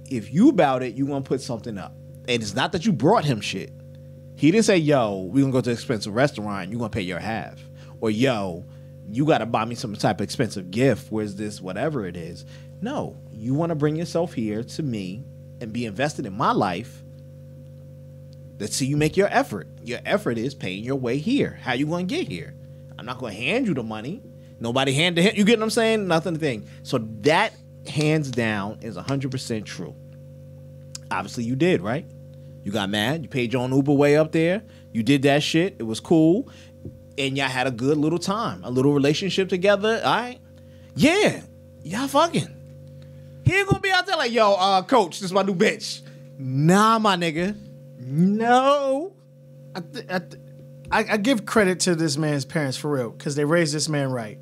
If you about it, you gonna put something up. And it's not that you brought him shit. He didn't say, yo, we gonna go to an expensive restaurant, you gonna pay your half. Or yo, you gotta buy me some type of expensive gift. Where's this, whatever it is. No, you wanna bring yourself here to me and be invested in my life. Let's see you make your effort. Your effort is paying your way here. How you gonna get here? I'm not gonna hand you the money. Nobody hand to him. You get what I'm saying? Nothing to think. So that hands down is 100% true. Obviously you did, right? You got mad. You paid your own Uber way up there. You did that shit. It was cool. And y'all had a good little time. A little relationship together. All right? Yeah. Y'all fucking. He ain't gonna be out there like, yo, coach, this is my new bitch. Nah, my nigga. No. I give credit to this man's parents for real, because they raised this man right.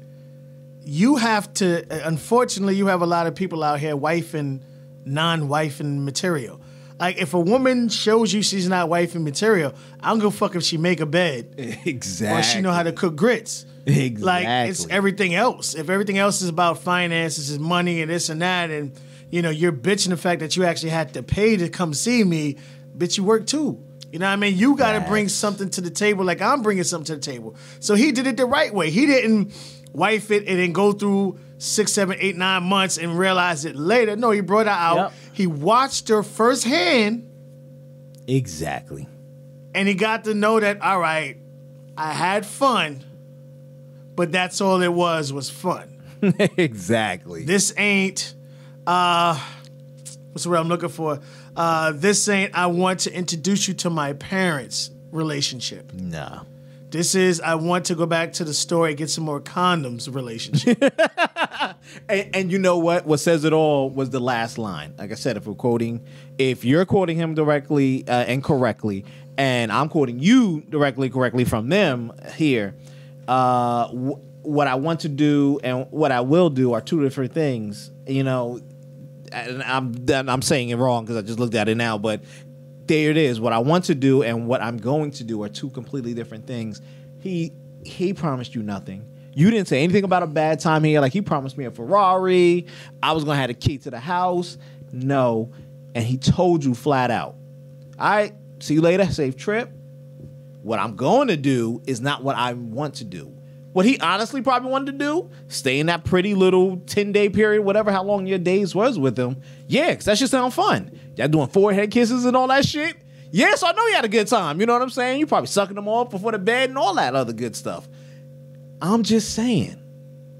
You have to, unfortunately, you have a lot of people out here wifing, non-wifing material. Like, if a woman shows you she's not wifey material, I don't give a fuck if she make a bed Exactly. or she know how to cook grits. Exactly. Like, it's everything else. If everything else is about finances and money and this and that, and, you know, you're bitching the fact that you actually had to pay to come see me, bitch, you work too. You know what I mean? You got to bring something to the table like I'm bringing something to the table. So he did it the right way. He didn't wife it and then go through 6, 7, 8, 9 months and realize it later. No, he brought her out. Yep. He watched her firsthand. Exactly. And he got to know that, all right, I had fun, but that's all it was fun. Exactly. This ain't, what's the word I'm looking for? This ain't, I want to introduce you to my parents relationship. Nah. This is, I want to go back to the store and get some more condoms relationship. And you know what? What says it all was the last line. Like I said, if you're quoting him directly and correctly, and I'm quoting you correctly from them here, what I want to do and what I will do are two different things. You know, and I'm saying it wrong because I just looked at it now, but there it is. What I want to do and what I'm going to do are two completely different things. He promised you nothing. You didn't say anything about a bad time here. Like, he promised me a Ferrari. I was going to have the key to the house. No. And he told you flat out, all right, see you later. Safe trip. What I'm going to do is not what I want to do. What he honestly probably wanted to do, stay in that pretty little 10-day period, whatever, how long your days was with him. Yeah, because that shit sound fun. Y'all doing forehead kisses and all that shit. Yeah, so I know you had a good time. You know what I'm saying? You probably sucking them off before the bed and all that other good stuff. I'm just saying,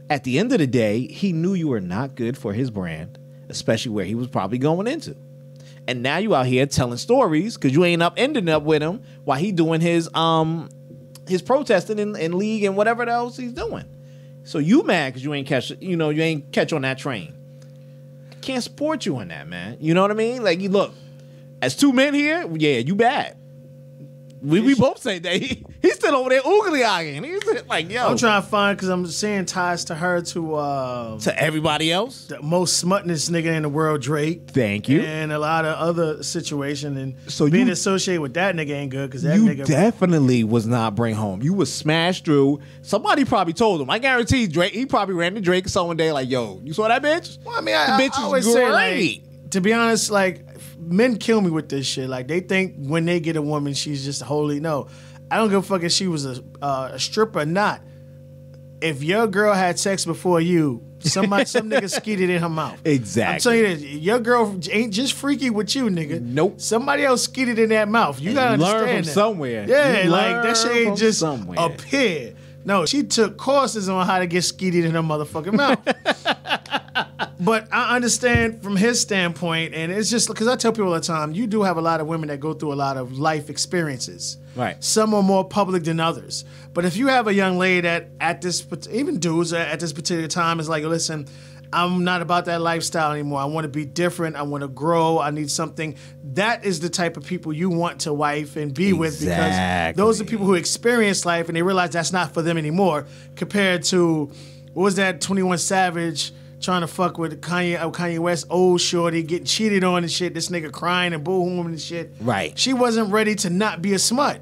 at the end of the day, he knew you were not good for his brand, especially where he was probably going into. And now you out here telling stories because you ain't ending up with him while he doing his protesting in league and whatever else he's doing. So you mad because you ain't catch on that train. I can't support you on that, man. You know what I mean? Like, you look, as two men here, yeah, you bad. We both say that. He's still over there oogly-eyeing. He's like, yo. I'm trying to find, because I'm seeing ties to her to everybody else. The most smutnest nigga in the world, Drake. Thank you. And a lot of other situation. And so being associated with that nigga ain't good, because that you nigga definitely was not bring home. You was smashed through. Somebody probably told him. I guarantee Drake. He probably ran to Drake some day like, yo, you saw that bitch? Well, I mean, I always say, like, to be honest, like, men kill me with this shit. Like, they think when they get a woman, she's just holy. No, I don't give a fuck if she was a stripper or not. If your girl had sex before you, some nigga skeeted in her mouth. Exactly. I'm telling you this. Your girl ain't just freaky with you, nigga. Nope. Somebody else skeeted in that mouth. You gotta understand learn from that. somewhere. Yeah, like, that shit ain't just somewhere. appear. No, she took courses on how to get skeeted in her motherfucking mouth. But I understand from his standpoint, and it's just because I tell people all the time, you do have a lot of women that go through a lot of life experiences. Right. Some are more public than others. But if you have a young lady that even dudes at this particular time is like, listen, I'm not about that lifestyle anymore. I want to be different. I want to grow. I need something. That is the type of people you want to wife and be with, because those are people who experience life and they realize that's not for them anymore, compared to, what was that, 21 Savage trying to fuck with Kanye West, old shorty, getting cheated on and shit, this nigga crying and boo-hooing and shit. Right. She wasn't ready to not be a smut.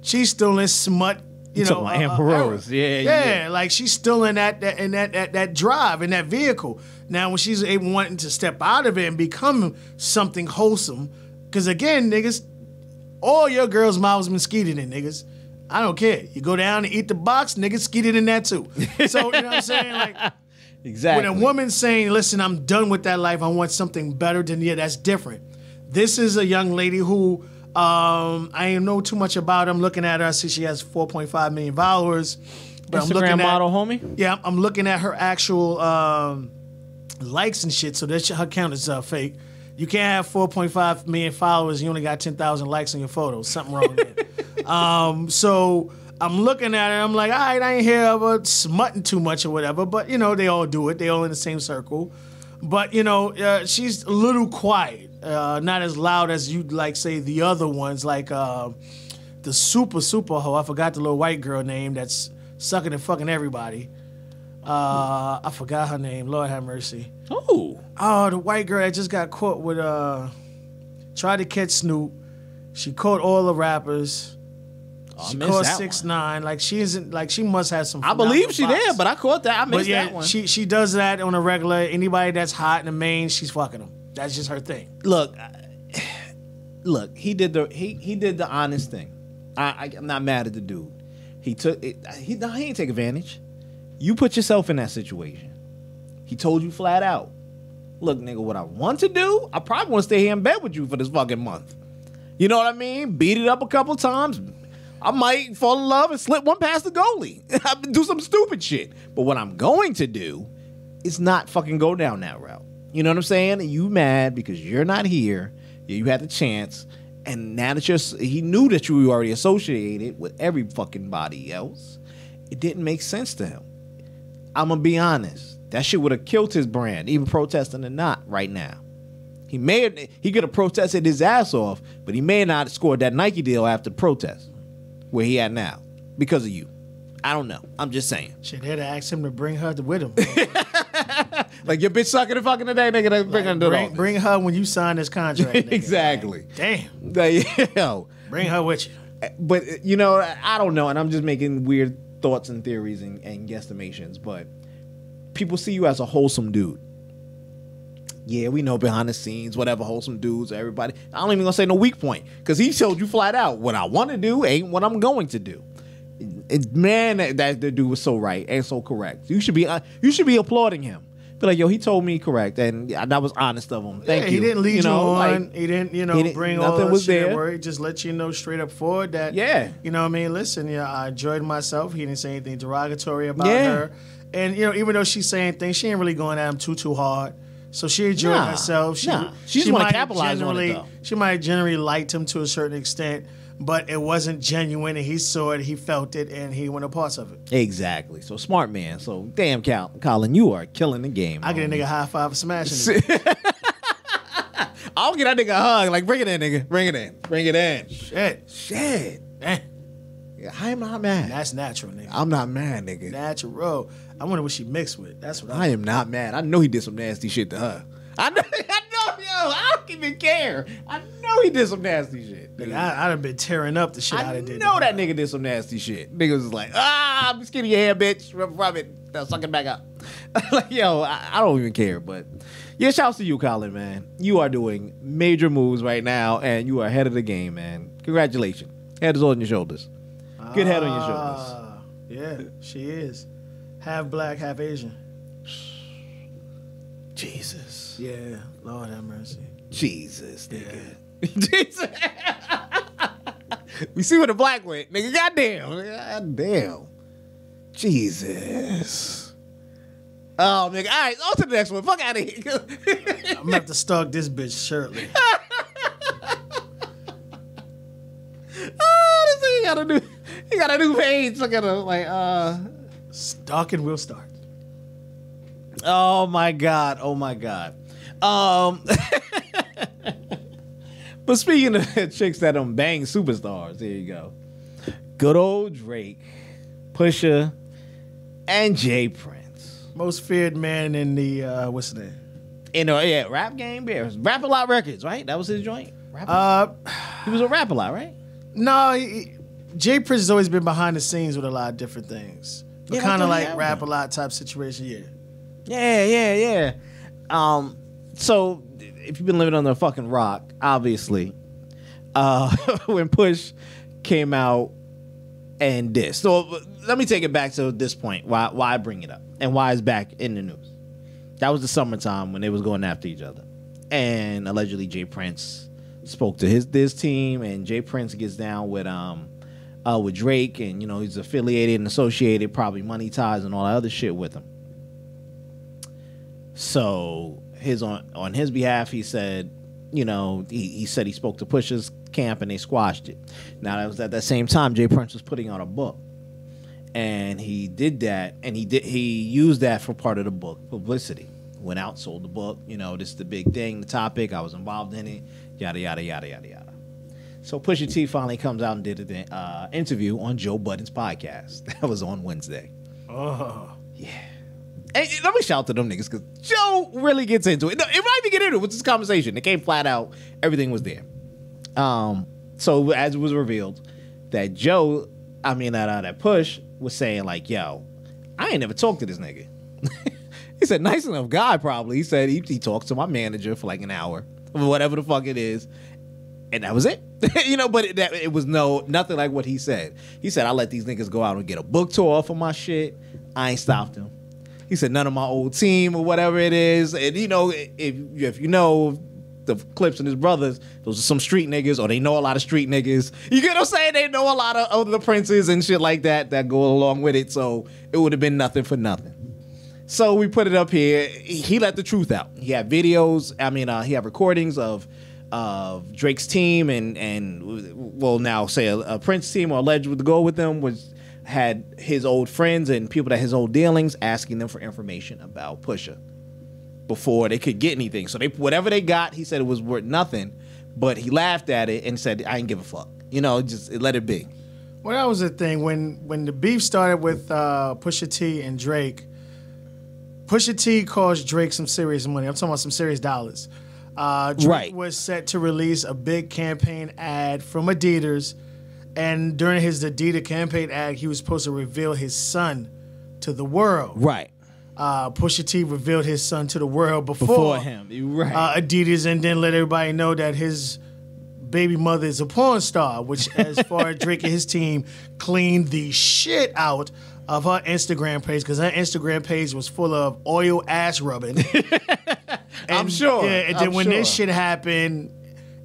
She's still in smut, you know. Amber Rose. Yeah. Like, she's still in that drive, in that vehicle. Now, when she's wanting to step out of it and become something wholesome, because again, niggas, all your girls' mouths been skeeted in, niggas. I don't care. You go down and eat the box, niggas skeeted in that too. So, you know what I'm saying? Like, exactly. When a woman's saying, listen, I'm done with that life, I want something better, then yeah, that's different. This is a young lady who, I ain't know too much about her. I'm looking at her. I see she has 4.5 million followers. But Instagram model, homie? Yeah, I'm looking at her actual likes and shit, so her account is fake. You can't have 4.5 million followers, you only got 10,000 likes on your photos. Something wrong there. So I'm looking at it, I'm like, all right, I ain't hear of her smutting too much or whatever, but, you know, they all do it. They all in the same circle. But, you know, she's a little quiet. Not as loud as you'd like, say, the other ones, like the super hoe. I forgot the little white girl name that's sucking and fucking everybody. I forgot her name. Lord have mercy. Oh, the white girl that just got caught with tried to catch Snoop. She caught all the rappers. Oh, I She missed caught that 6ix9ine. Like she isn't. Like she must have some. one. I believe she phenomenal did, box. but I caught that. I But missed yeah, that one. she does that on a regular. Anybody that's hot in the main, she's fucking them. That's just her thing. Look, he did the honest thing. I'm not mad at the dude. He took it. He ain't take advantage. You put yourself in that situation. He told you flat out, look, nigga, what I want to do, I probably want to stay here in bed with you for this fucking month. You know what I mean? Beat it up a couple times. I might fall in love and slip one past the goalie. Do some stupid shit. But what I'm going to do is not fucking go down that route. You know what I'm saying? You mad because you're not here. You had the chance. And now that he knew that you were already associated with every fucking body else, it didn't make sense to him. I'm going to be honest. That shit would have killed his brand, even protesting or not right now. He could have protested his ass off, but he may not have scored that Nike deal after the protest, where he at now, because of you. I don't know. I'm just saying. Shit, they'd have asked him to bring her with him. Like, your bitch sucking and fucking today, nigga. Bring her to the office. Bring her when you sign this contract. Nigga. Exactly. Like, damn. Like, yo. Bring her with you. But, you know, I don't know, and I'm just making weird thoughts and theories and guesstimations, but people see you as a wholesome dude. Yeah, we know behind the scenes, whatever, wholesome dudes, everybody. I don't even gonna say no weak point, because he told you flat out, what I want to do ain't what I'm going to do. Man, that the dude was so right and so correct. You should be applauding him. Be like, yo, he told me correct, and that was honest of him. Thank you. He didn't lead you on. Like, he didn't, bring all nothing that was shit there. where he just let you know straight up forward that, Yeah. you know what I mean? Listen, I enjoyed myself. He didn't say anything derogatory about Yeah. her. And, even though she's saying things, she ain't really going at him too hard. So she enjoyed Nah, herself. she just wanna might capitalize on it, generally- though. She might have generally liked him to a certain extent, but it wasn't genuine, and he saw it, he felt it, and he went a part of it. Exactly. So smart man. So damn, Colin, you are killing the game. I get a homie. nigga high five for smashing it. I'll get that nigga a hug. Like, bring it in, nigga. Bring it in. Bring it in. Shit. Eh, Yeah, I am not mad. that's natural, nigga. I'm not mad, nigga. Natural. I wonder what she mixed with. That's what I am not mad. I know he did some nasty shit to her. I know, yo. I don't even care. I know he did some nasty shit. Nigga, I'd have been tearing up the shit I I'd have did. know that nigga did some nasty shit. Nigga was like, I'm skinny your hair, bitch. Rub it. Now suck it back up. Like, yo, I don't even care. But yeah, shouts to you, Colin, man. You are doing major moves right now, and you are ahead of the game, man. Congratulations. Head is on your shoulders. Good head on your shoulders. Yeah, she is. Half black, half Asian. Jesus. Yeah, Lord have mercy. Jesus, nigga. Jesus. We see where the black went, nigga. Goddamn. Jesus. Oh, nigga. All right, on to the next one. Fuck out of here. I'm gonna have to stalk this bitch shirtless. Oh, this nigga he got a new page. Look at him. Like, Stalking will start. oh my God. But speaking of chicks that bang superstars, here you go. Good old Drake, Pusha, and Jay Prince. Most feared man in the what's the name? Yeah, Rap Game Bears. Rap A Lot Records, right? That was his joint? He was a Rap A Lot, right? No, Jay Prince has always been behind the scenes with a lot of different things. But Yeah, I kind of thought he like had rap one. a lot type situation, yeah. Yeah. So if you've been living under a fucking rock, obviously, when Push came out and dissed. So let me take it back to this point. Why I bring it up and why it's back in the news. That was the summertime when they was going after each other, and allegedly Jay Prince spoke to this team, and Jay Prince gets down with Drake, and he's affiliated and associated, probably money ties and all that other shit with him. So on his behalf, he said, he said he spoke to Pusha's camp and they squashed it. Now that was at that same time Jay Prince was putting out a book, and he did that, and he used that for part of the book publicity. Went out, sold the book. This is the big thing, the topic. I was involved in it. Yada yada yada yada yada. So Pusha T finally comes out and did an interview on Joe Budden's podcast. That was on Wednesday. Oh. Yeah. And let me shout to them niggas because Joe really gets into it. No, it might even get into it with this conversation. It came flat out. Everything was there. So as it was revealed that Joe, that Push was saying like, yo, I ain't never talked to this nigga. He said, nice enough guy probably. He said he talked to my manager for like an hour, whatever the fuck it is. And that was it. But it was nothing like what he said. He said, I let these niggas go out and get a book tour off of my shit. I ain't stopped him. He said, none of my old team or whatever it is. And, if you know the Clips and his brothers, those are some street niggas, or they know a lot of street niggas. You get what I'm saying? They know a lot of the princes and shit like that go along with it. So it would have been nothing for nothing. So we put it up here. He let the truth out. He had videos. He had recordings of Drake's team and now say a Prince team or alleged to go with them had his old friends and people that his old dealings asking them for information about Pusha before they could get anything. So whatever they got, he said it was worth nothing, but he laughed at it and said, I ain't give a fuck. Just let it be. Well, that was the thing. When the beef started with Pusha T and Drake, Pusha T cost Drake some serious money. I'm talking about some serious dollars. Drake was set to release a big campaign ad from Adidas, and during his Adidas campaign ad, he was supposed to reveal his son to the world. Right. Pusha T revealed his son to the world before him. Right. Adidas, and then let everybody know that his baby mother is a porn star, which, as far as Drake and his team, cleaned the shit out of her Instagram page, because her Instagram page was full of oil ass rubbing. I'm sure. Yeah, and then when this shit happened,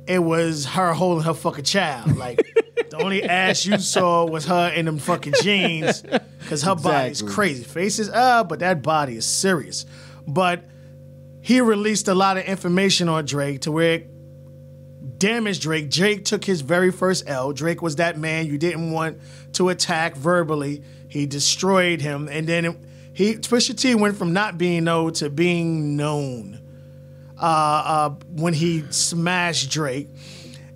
it was her holding her fucking child. Like, the only ass you saw was her in them fucking jeans, because her body is crazy. Face is up, but that body is serious. But he released a lot of information on Drake to where it damaged Drake. Drake took his very first L. Drake was that man you didn't want to attack verbally. He destroyed him, and then Pusha T went from not being known to being known when he smashed Drake.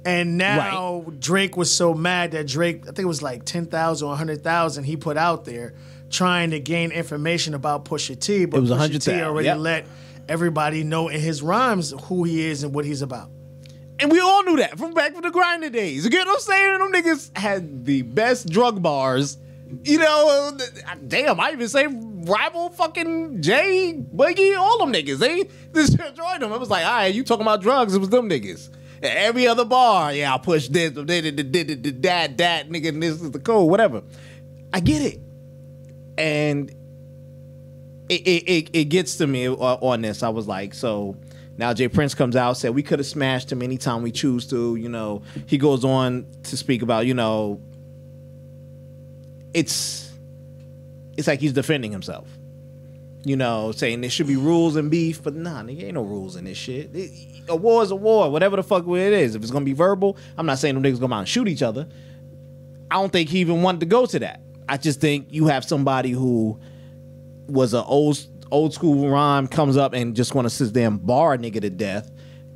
And now Drake was so mad that Drake, I think it was like 10,000 or 100,000 he put out there trying to gain information about Pusha T. But it was Pusha T already let everybody know in his rhymes who he is and what he's about. And we all knew that from back from the Grindr days. You get what I'm saying? Them niggas had the best drug bars. Damn, I even say Rival, fucking Jay, Biggie, all them niggas. They destroyed them. It was like, all right, you talking about drugs, it was them niggas. Every other bar, yeah, I'll push this, that, nigga, and this is the code, whatever. I get it. And it gets to me on this. I was like, so now Jay Prince comes out, said we could have smashed him anytime we choose to, He goes on to speak about, it's like he's defending himself. Saying there should be rules in beef, but nah, nigga, ain't no rules in this shit. A war is a war, whatever the fuck it is. If it's gonna be verbal, I'm not saying them niggas go out and shoot each other. I don't think he even wanted to go to that. I just think you have somebody who was an old school rhyme, comes up and just want to sit there and bar a nigga to death,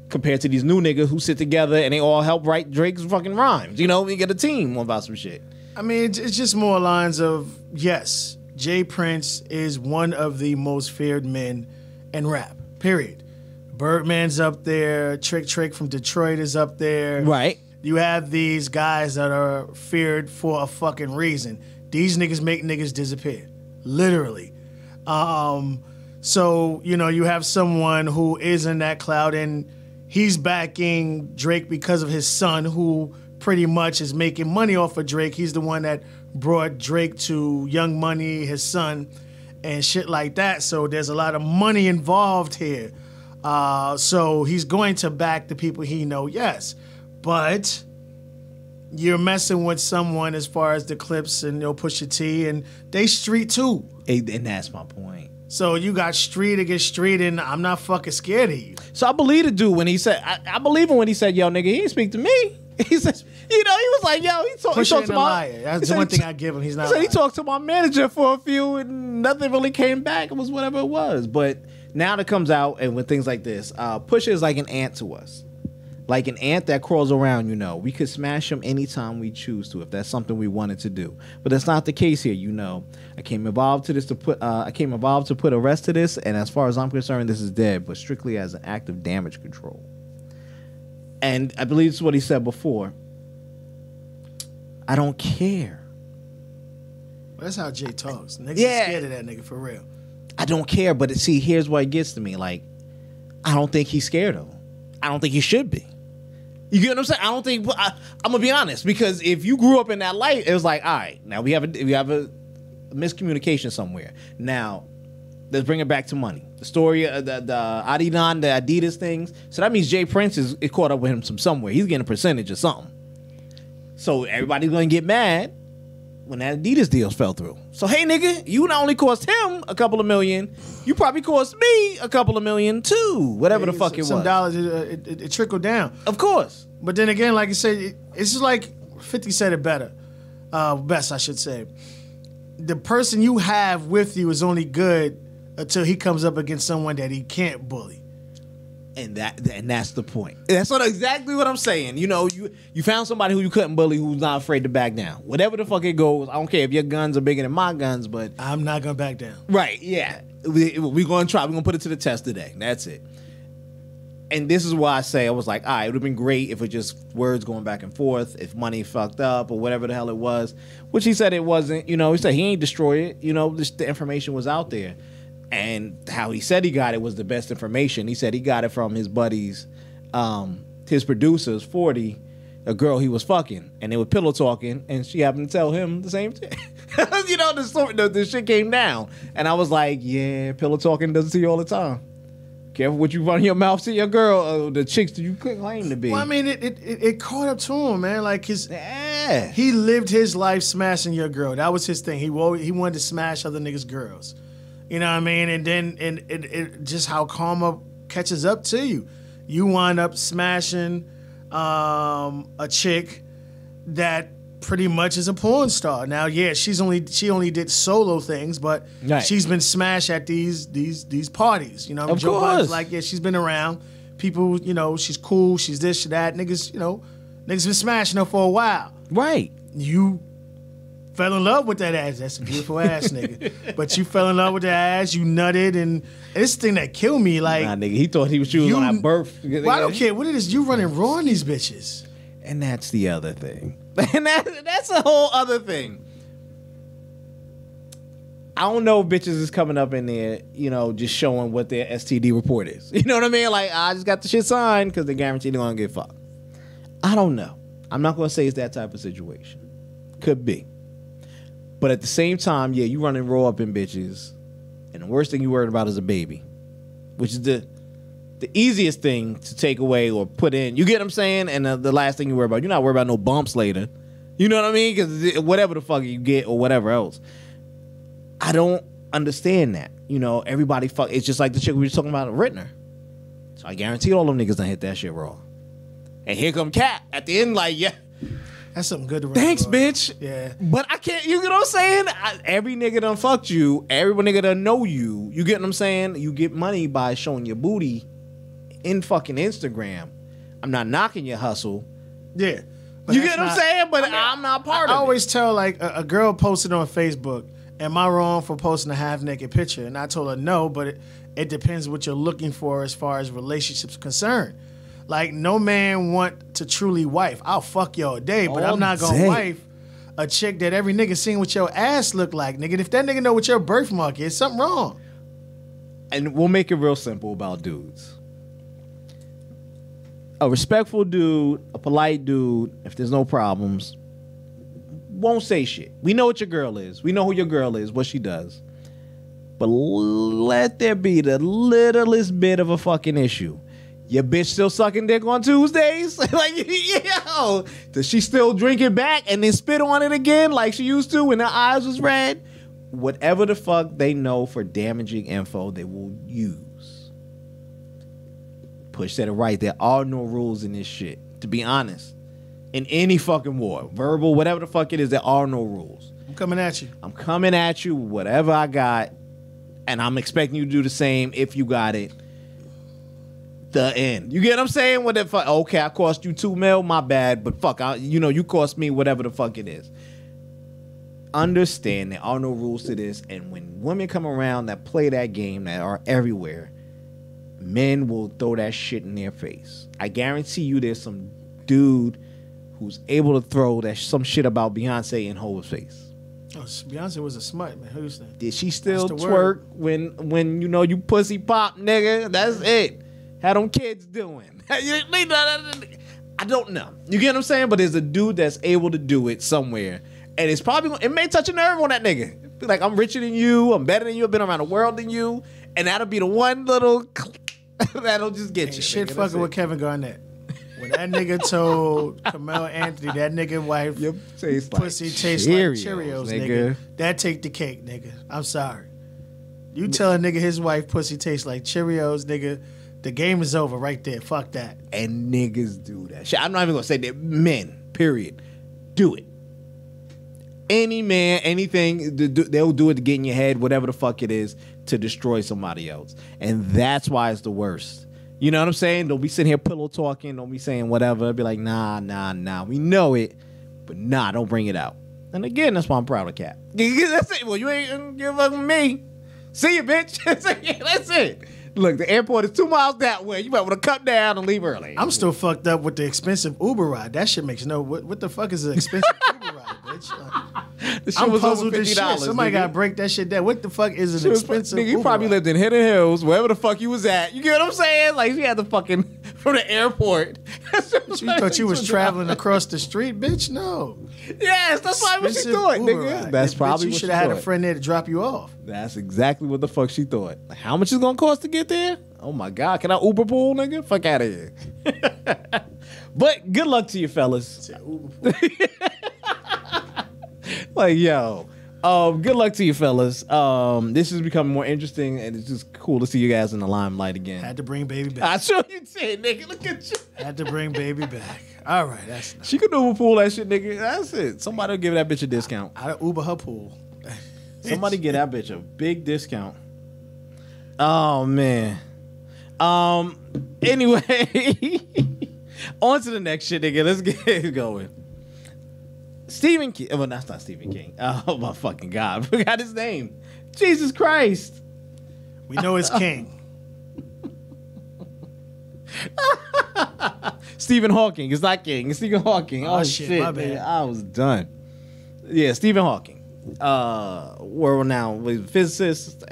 compared to these new niggas who sit together and they all help write Drake's fucking rhymes. You get a team about some shit. I mean, it's just more lines of, yes, Jay Prince is one of the most feared men in rap, period. Birdman's up there. Trick from Detroit is up there. Right. You have these guys that are feared for a fucking reason. These niggas make niggas disappear. Literally. So, you have someone who is in that cloud, and he's backing Drake because of his son, who pretty much is making money off of Drake. He's the one that brought Drake to Young Money, his son, and shit like that. So there's a lot of money involved here. So he's going to back the people he know, yes. But you're messing with someone as far as the Clips and Pusha T, and they street too. And that's my point. So you got street against street, and I'm not fucking scared of you. So I believe the dude when he said, I believe him when he said, yo, nigga, he didn't speak to me. He said, he was like, yo, he talked to my liar. That's the one thing I give him. He's not. He talked to my manager for a few, and nothing really came back. It was whatever it was. But now that comes out, and with things like this, Pusha is like an ant to us. Like an ant that crawls around, you know. We could smash him anytime we choose to, if that's something we wanted to do. But that's not the case here, you know. I came involved to put a rest to this, and as far as I'm concerned, this is dead, but strictly as an act of damage control. And I believe this is what he said before. I don't care. Well, that's how Jay talks. Niggas Yeah. scared of that nigga for real. I don't care, but see, here's what gets to me. Like, I don't think he's scared of him. I don't think he should be. You get what I'm saying? I don't think. I'm gonna be honest, because if you grew up in that life, it was like, all right, now we have a miscommunication somewhere. Now, let's bring it back to money. The story of the Adidas, the Adidas things. So that means Jay Prince is caught up with him from somewhere. He's getting a percentage of something. So everybody's gonna get mad when that Adidas deal fell through. So hey, nigga, you not only cost him a couple of million, you probably cost me a couple of million too. Whatever the fuck it was. Some dollars, it trickled down. Of course. But then again, like you said, it's just like 50 said it better. Best, I should say. The person you have with you is only good until he comes up against someone that he can't bully. And that's the point. That's exactly what I'm saying. You know, you found somebody who you couldn't bully, who's not afraid to back down. Whatever the fuck it goes, I don't care if your guns are bigger than my guns, but I'm not gonna back down. Right, yeah. We're gonna try. We're gonna put it to the test today. That's it. And this is why I say I was like, all right, it would have been great if it just words going back and forth, if money fucked up or whatever the hell it was, which he said it wasn't. You know, he said he ain't destroy it. You know, the information was out there. And how he said he got it was the best information. He said he got it from his buddies, his producers, 40, a girl he was fucking. And they were pillow talking, and she happened to tell him the same thing. You know, the shit came down. And I was like, yeah, pillow talking does it to you all the time. Careful what you run your mouth to your girl, the chicks that you claim to be. Well, I mean, it caught up to him, man. Like Yeah. he lived his life smashing your girl. That was his thing. He wanted to smash other niggas' girls. You know what I mean? And then it just how karma catches up to you. You wind up smashing a chick that pretty much is a porn star. Now, yeah, she only did solo things, but right. She's been smashed at these parties. You know, of Joe course. Biden's like, yeah, she's been around. People, you know, she's cool, she's this, she's that. Niggas been smashing her for a while. Right. You fell in love with that ass. That's a beautiful ass, nigga. But you fell in love with that ass. You nutted, and it's the thing that killed me. Like, nah, nigga, he thought she was on that birth. Well, I don't care what it is. You running raw on these bitches. And that's the other thing. And that's a whole other thing. I don't know if bitches is coming up in there, you know, just showing what their STD report is. You know what I mean? Like, I just got the shit signed because they guaranteed they're going to get fucked. I don't know. I'm not going to say it's that type of situation. Could be. But at the same time, yeah, you running raw up in bitches, and the worst thing you worried about is a baby, which is the easiest thing to take away or put in. You get what I'm saying? And the last thing you worry about, you're not worried about no bumps later. You know what I mean? Because whatever the fuck you get or whatever else. I don't understand that. You know, everybody fuck. It's just like the chick we were talking about, Rittner. So I guarantee all them niggas done hit that shit raw. And here come Cat at the end, like, yeah. That's something good to run. Thanks, raw. bitch. Yeah. But I can't, you get what I'm saying? Every nigga done fucked you. Every nigga done know you. You get what I'm saying? You get money by showing your booty in fucking Instagram. I'm not knocking your hustle. Yeah. You get what I'm saying? But I'm not part of it. I always tell, like, a girl posted on Facebook, am I wrong for posting a half-naked picture? And I told her no, but it depends what you're looking for as far as relationships concerned. Like, no man want to truly wife. I'll fuck you all day, but I'm not gonna wife a chick that every nigga seen what your ass look like, nigga. If that nigga know what your birthmark is, something wrong. And we'll make it real simple about dudes. A respectful dude, a polite dude, if there's no problems, won't say shit. We know what your girl is. We know who your girl is, what she does. But let there be the littlest bit of a fucking issue. Your bitch still sucking dick on Tuesdays? Like, yo, does she still drink it back and then spit on it again like she used to when her eyes was red? Whatever the fuck they know for damaging info, they will use. Push said it right. There are no rules in this shit, to be honest. In any fucking war, verbal, whatever the fuck it is, there are no rules. I'm coming at you. I'm coming at you, whatever I got, and I'm expecting you to do the same if you got it. the end. You get what I'm saying? What if okay, I cost you $2 million, my bad, but fuck, you cost me whatever the fuck it is. Understand there are no rules to this, and when women come around that play that game, that are everywhere, men will throw that shit in their face. I guarantee you there's some dude who's able to throw some shit about Beyonce in Hove's face. Oh, Beyonce was a smut, man. Who's that? Did she still That's the twerk when you pussy pop, nigga? That's it. How them kids doing? I don't know. You get what I'm saying? But there's a dude that's able to do it somewhere. And it may touch a nerve on that nigga. Be like, I'm richer than you, I'm better than you, I've been around the world than you, and that'll be the one little that'll just get you. Shit fucking with Kevin Garnett. When that nigga told Carmelo Anthony that nigga wife pussy tastes like Cheerios, nigga. That take the cake, nigga. I'm sorry. You tell a nigga his wife pussy tastes like Cheerios, nigga, the game is over right there. Fuck that. And niggas do that shit. I'm not even gonna say that. Men, period. Do it. Any man, anything, they'll do it to get in your head, whatever the fuck it is, to destroy somebody else. And that's why it's the worst. You know what I'm saying? Don't be sitting here pillow talking. Don't be saying whatever. Be like, nah. We know it, but nah, don't bring it out. And again, that's why I'm proud of Cap. That's it. Well, you ain't give up with me. See you, bitch. That's it. Look, the airport is 2 miles that way. You might want to cut down and leave early. I'm still fucked up with the expensive Uber ride. That shit makes what the fuck is an expensive Uber ride, bitch? I'm puzzled as shit. Somebody got to break that shit down. What the fuck is an expensive Uber you probably ride? lived in Hidden Hills, wherever the fuck you was at. You get what I'm saying? Like, you had the fucking, from the airport. You thought you was traveling across the street, bitch? No. Yes, that's probably what she thought, nigga. That's probably you what should she have had thought. a friend there to drop you off. That's exactly what the fuck she thought. Like, how much is it gonna cost to get there? Oh my God, can I Uber pool, nigga? Fuck out of here. But good luck to you, fellas. Like, yo, good luck to you, fellas. This is becoming more interesting, and it's just cool to see you guys in the limelight again. Had to bring baby back. I sure you did, nigga. Look at you. Had to bring baby back. All right, that's She could Uber pool that shit, nigga. That's it. Somebody will give that bitch a discount. I'd Uber her pool. Somebody get that bitch a big discount. Oh man. Anyway, on to the next shit, nigga. Let's get it going. Stephen King. Well, that's not Stephen King. Oh my fucking God, I forgot his name. Jesus Christ. We know it's King. Stephen Hawking. It's not King. It's Stephen Hawking. Oh shit, my bad. Man, I was done. Yeah, Stephen Hawking. World-renowned physicist,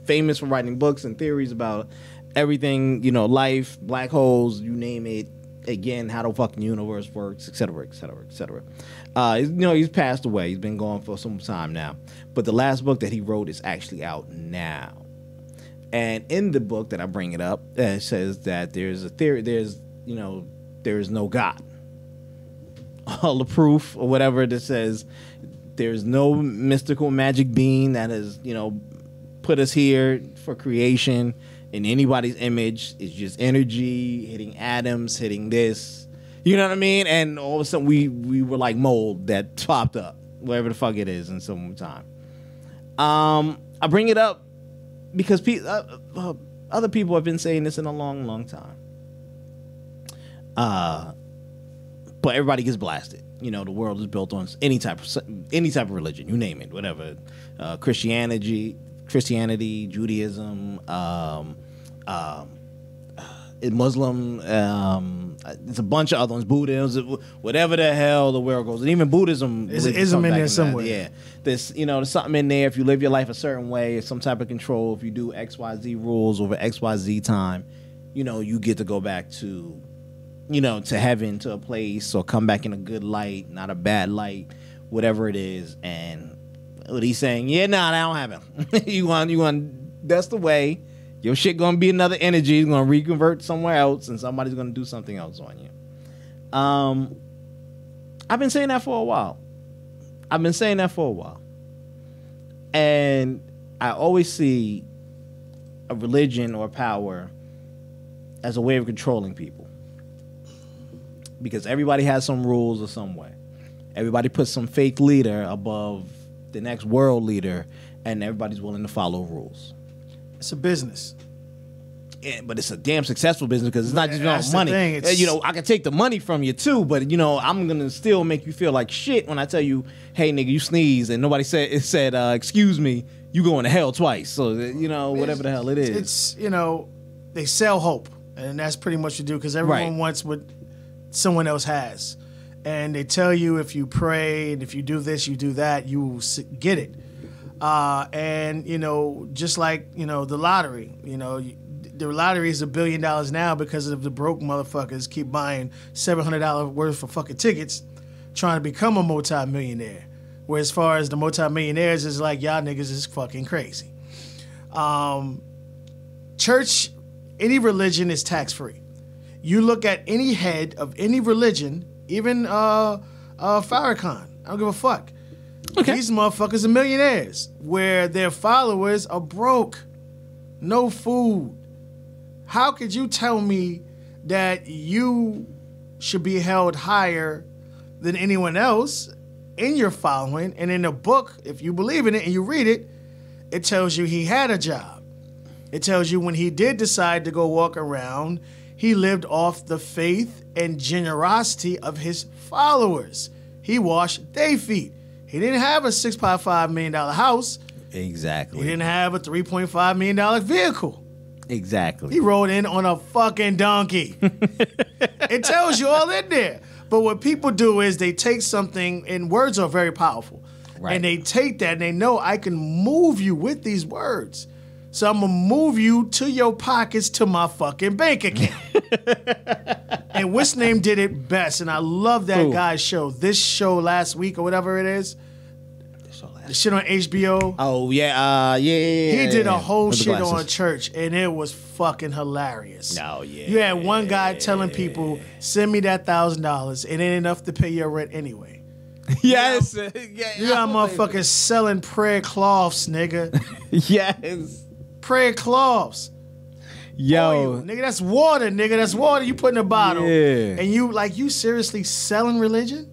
famous for writing books and theories about everything, life, black holes, you name it. Again, how the fucking universe works, etc., etc., etc. He's passed away. He's been gone for some time now. But the last book that he wrote is actually out now. And in the book that I bring it up, it says that there's a theory, there is no God. All the proof or whatever that says there's no mystical magic being that has, put us here for creation in anybody's image. It's just energy hitting atoms, hitting this. You know what I mean? And all of a sudden we were like mold that popped up, whatever the fuck it is, in some time. I bring it up because other people have been saying this in a long, long time. But everybody gets blasted. The world is built on any type of religion, you name it, whatever. Christianity, Judaism, Muslim. It's a bunch of other ones. Buddhism, whatever the hell the world goes, and even Buddhism. There's an ism in there somewhere. Yeah, there's something in there. If you live your life a certain way, some type of control. If you do XYZ rules over XYZ time, you get to go back to. To heaven, to a place, or come back in a good light, not a bad light, whatever it is. And what he's saying, that don't happen. you want, that's the way. Your shit gonna be another energy. It's gonna reconvert somewhere else, and somebody's gonna do something else on you. I've been saying that for a while. And I always see a religion or power as a way of controlling people. Because everybody has some rules or some way. Everybody puts some fake leader above the next world leader, and everybody's willing to follow rules. It's a business. but it's a damn successful business because it's not just That's the money. thing, it's- You know, I can take the money from you too, but you know, I'm gonna still make you feel like shit when I tell you, hey nigga, you sneeze and nobody said excuse me, you going to hell twice. So you know, whatever the hell it is. It's, you know, they sell hope, and that's pretty much what you do because everyone Right. wants what someone else has, and they tell you if you pray and if you do this, you do that, you will get it. And you know, just like you know the lottery, you know. The lottery is $1 billion now because of the broke motherfuckers keep buying $700 worth of fucking tickets, trying to become a multi-millionaire. Where as far as the multi-millionaires is like, y'all niggas is fucking crazy. Church, any religion is tax-free. You look at any head of any religion, even Farrakhan, I don't give a fuck. Okay. These motherfuckers are millionaires where their followers are broke. No food. How could you tell me that you should be held higher than anyone else in your following? And in the book, if you believe in it and you read it, it tells you he had a job. It tells you when he did decide to go walk around, he lived off the faith and generosity of his followers. He washed their feet. He didn't have a $6.5 million house. Exactly. He didn't have a $3.5 million vehicle. Exactly. He rode in on a fucking donkey. It tells you all in there. But what people do is they take something, and words are very powerful. Right. And they take that and they know I can move you with these words. So I'm going to move you to your pockets to my fucking bank account. And what's name did it best? And I love that Who? guy's show. This show last week or whatever it is. The shit on HBO. Oh yeah, yeah. He did a whole With the shit on glasses. church, and it was fucking hilarious. Oh, yeah. You had one guy telling people, "Send me that $1,000. It ain't enough to pay your rent anyway." Yes. You got motherfuckers selling prayer cloths, nigga. Yes. Prayer cloths. Yo. Oil, nigga, that's water, nigga. That's water you put in a bottle. Yeah. And you seriously selling religion?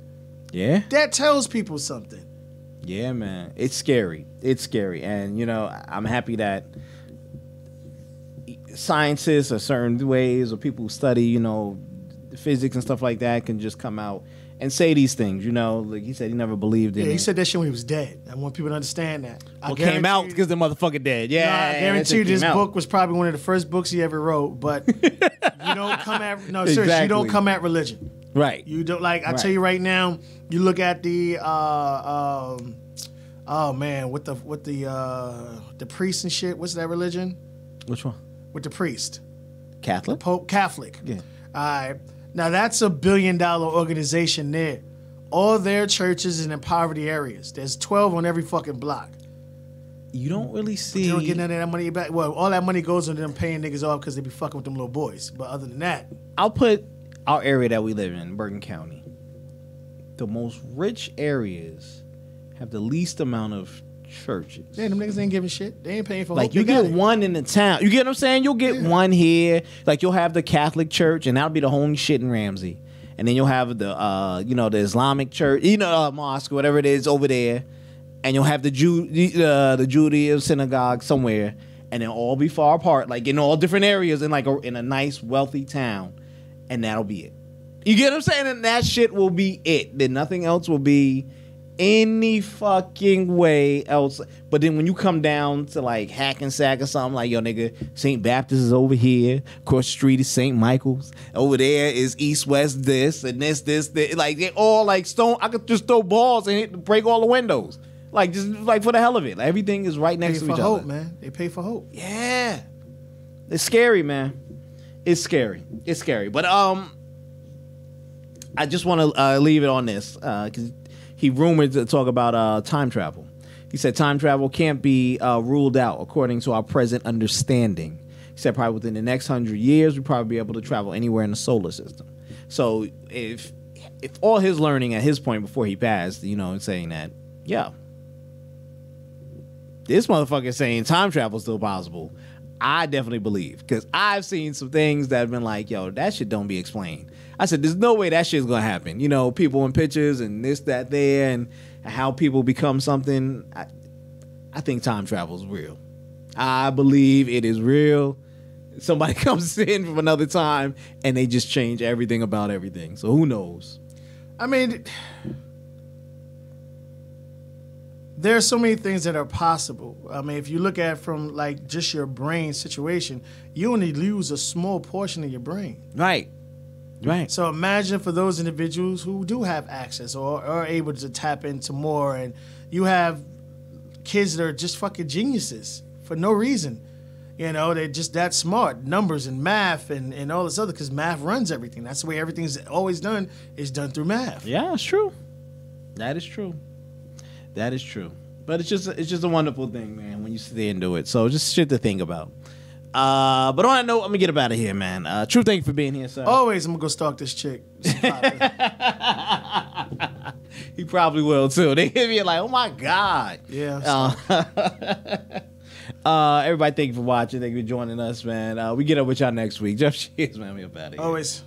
Yeah. That tells people something. Yeah, man. It's scary. It's scary. And, you know, I'm happy that scientists or certain ways or people who study, you know, physics and stuff like that can just come out and say these things, you know. Like he said he never believed in Yeah, it. he said that shit when he was dead. I want people to understand that. Well, came out because the motherfucker dead. Yeah. I guarantee you that shit this came out. book was probably one of the first books he ever wrote, but you don't come at seriously, you don't Exactly. come at religion. Right. You don't like I Right. tell you right now, you look at the oh man, with the priest and shit, what's that religion? Which one? With the priest. Catholic? Pope Catholic. Yeah. All right. Now that's $1 billion organization there. All their churches is in poverty areas. There's 12 on every fucking block. You don't really see. They don't get none of that money back. Well, all that money goes into them paying niggas off because they be fucking with them little boys. But other than that, I'll put our area that we live in, Bergen County. The most rich areas have the least amount of churches. yeah, them niggas ain't giving shit. They ain't paying for Like hope. you They got get it. one in the town. You get what I'm saying? You'll get one here. Like you'll have the Catholic church, and that'll be the only shit in Ramsey. And then you'll have the the Islamic church, mosque, whatever it is over there. And you'll have the Judaism synagogue somewhere, and they'll all be far apart, like in all different areas in in a nice wealthy town, and that'll be it. You get what I'm saying? And that shit will be it. Then nothing else will be any fucking way else. But then when you come down to like Hackensack or something, like, yo, nigga, St. Baptist is over here. Across the street is St. Michael's. Over there is East West this and this. Like, they're all like stone. I could just throw balls and break all the windows. Like, just like for the hell of it. Like, everything is right next Pay to for each hope, other. man. They pay for hope. Yeah. It's scary, man. It's scary. It's scary. But I just want to leave it on this because he rumored to talk about time travel. He said time travel can't be ruled out according to our present understanding. He said probably within the next 100 years, we'll probably be able to travel anywhere in the solar system. So if all his learning at his point before he passed, saying that, yeah, this motherfucker saying time travel is still possible, I definitely believe, because I've seen some things that have been like, yo, that shit don't be explained. I said, there's no way that shit's gonna happen. People in pictures and this, that, there, and how people become something. I think time travel is real. I believe it is real. somebody comes in from another time and they just change everything about everything. So who knows? I mean, there are so many things that are possible. I mean, if you look at it from like just your brain situation, you only lose a small portion of your brain. Right. Right. So imagine for those individuals who do have access or are able to tap into more, and you have kids that are just fucking geniuses for no reason. You know, they're just that smart. Numbers and math and all this other, because math runs everything. That's the way everything's always done, is done through math. Yeah, it's true. That is true. That is true. But it's just a wonderful thing, man, when you sit there and do it. So just shit to think about. But on that note, I'm gonna get up out of here, man. True, thank you for being here, sir. Always, I'm gonna go stalk this chick. He probably will too. They hit me like, oh my God. Yeah. Everybody, thank you for watching. Thank you for joining us, man. We get up with y'all next week. Jeff Shears, man. We up out of here. Always.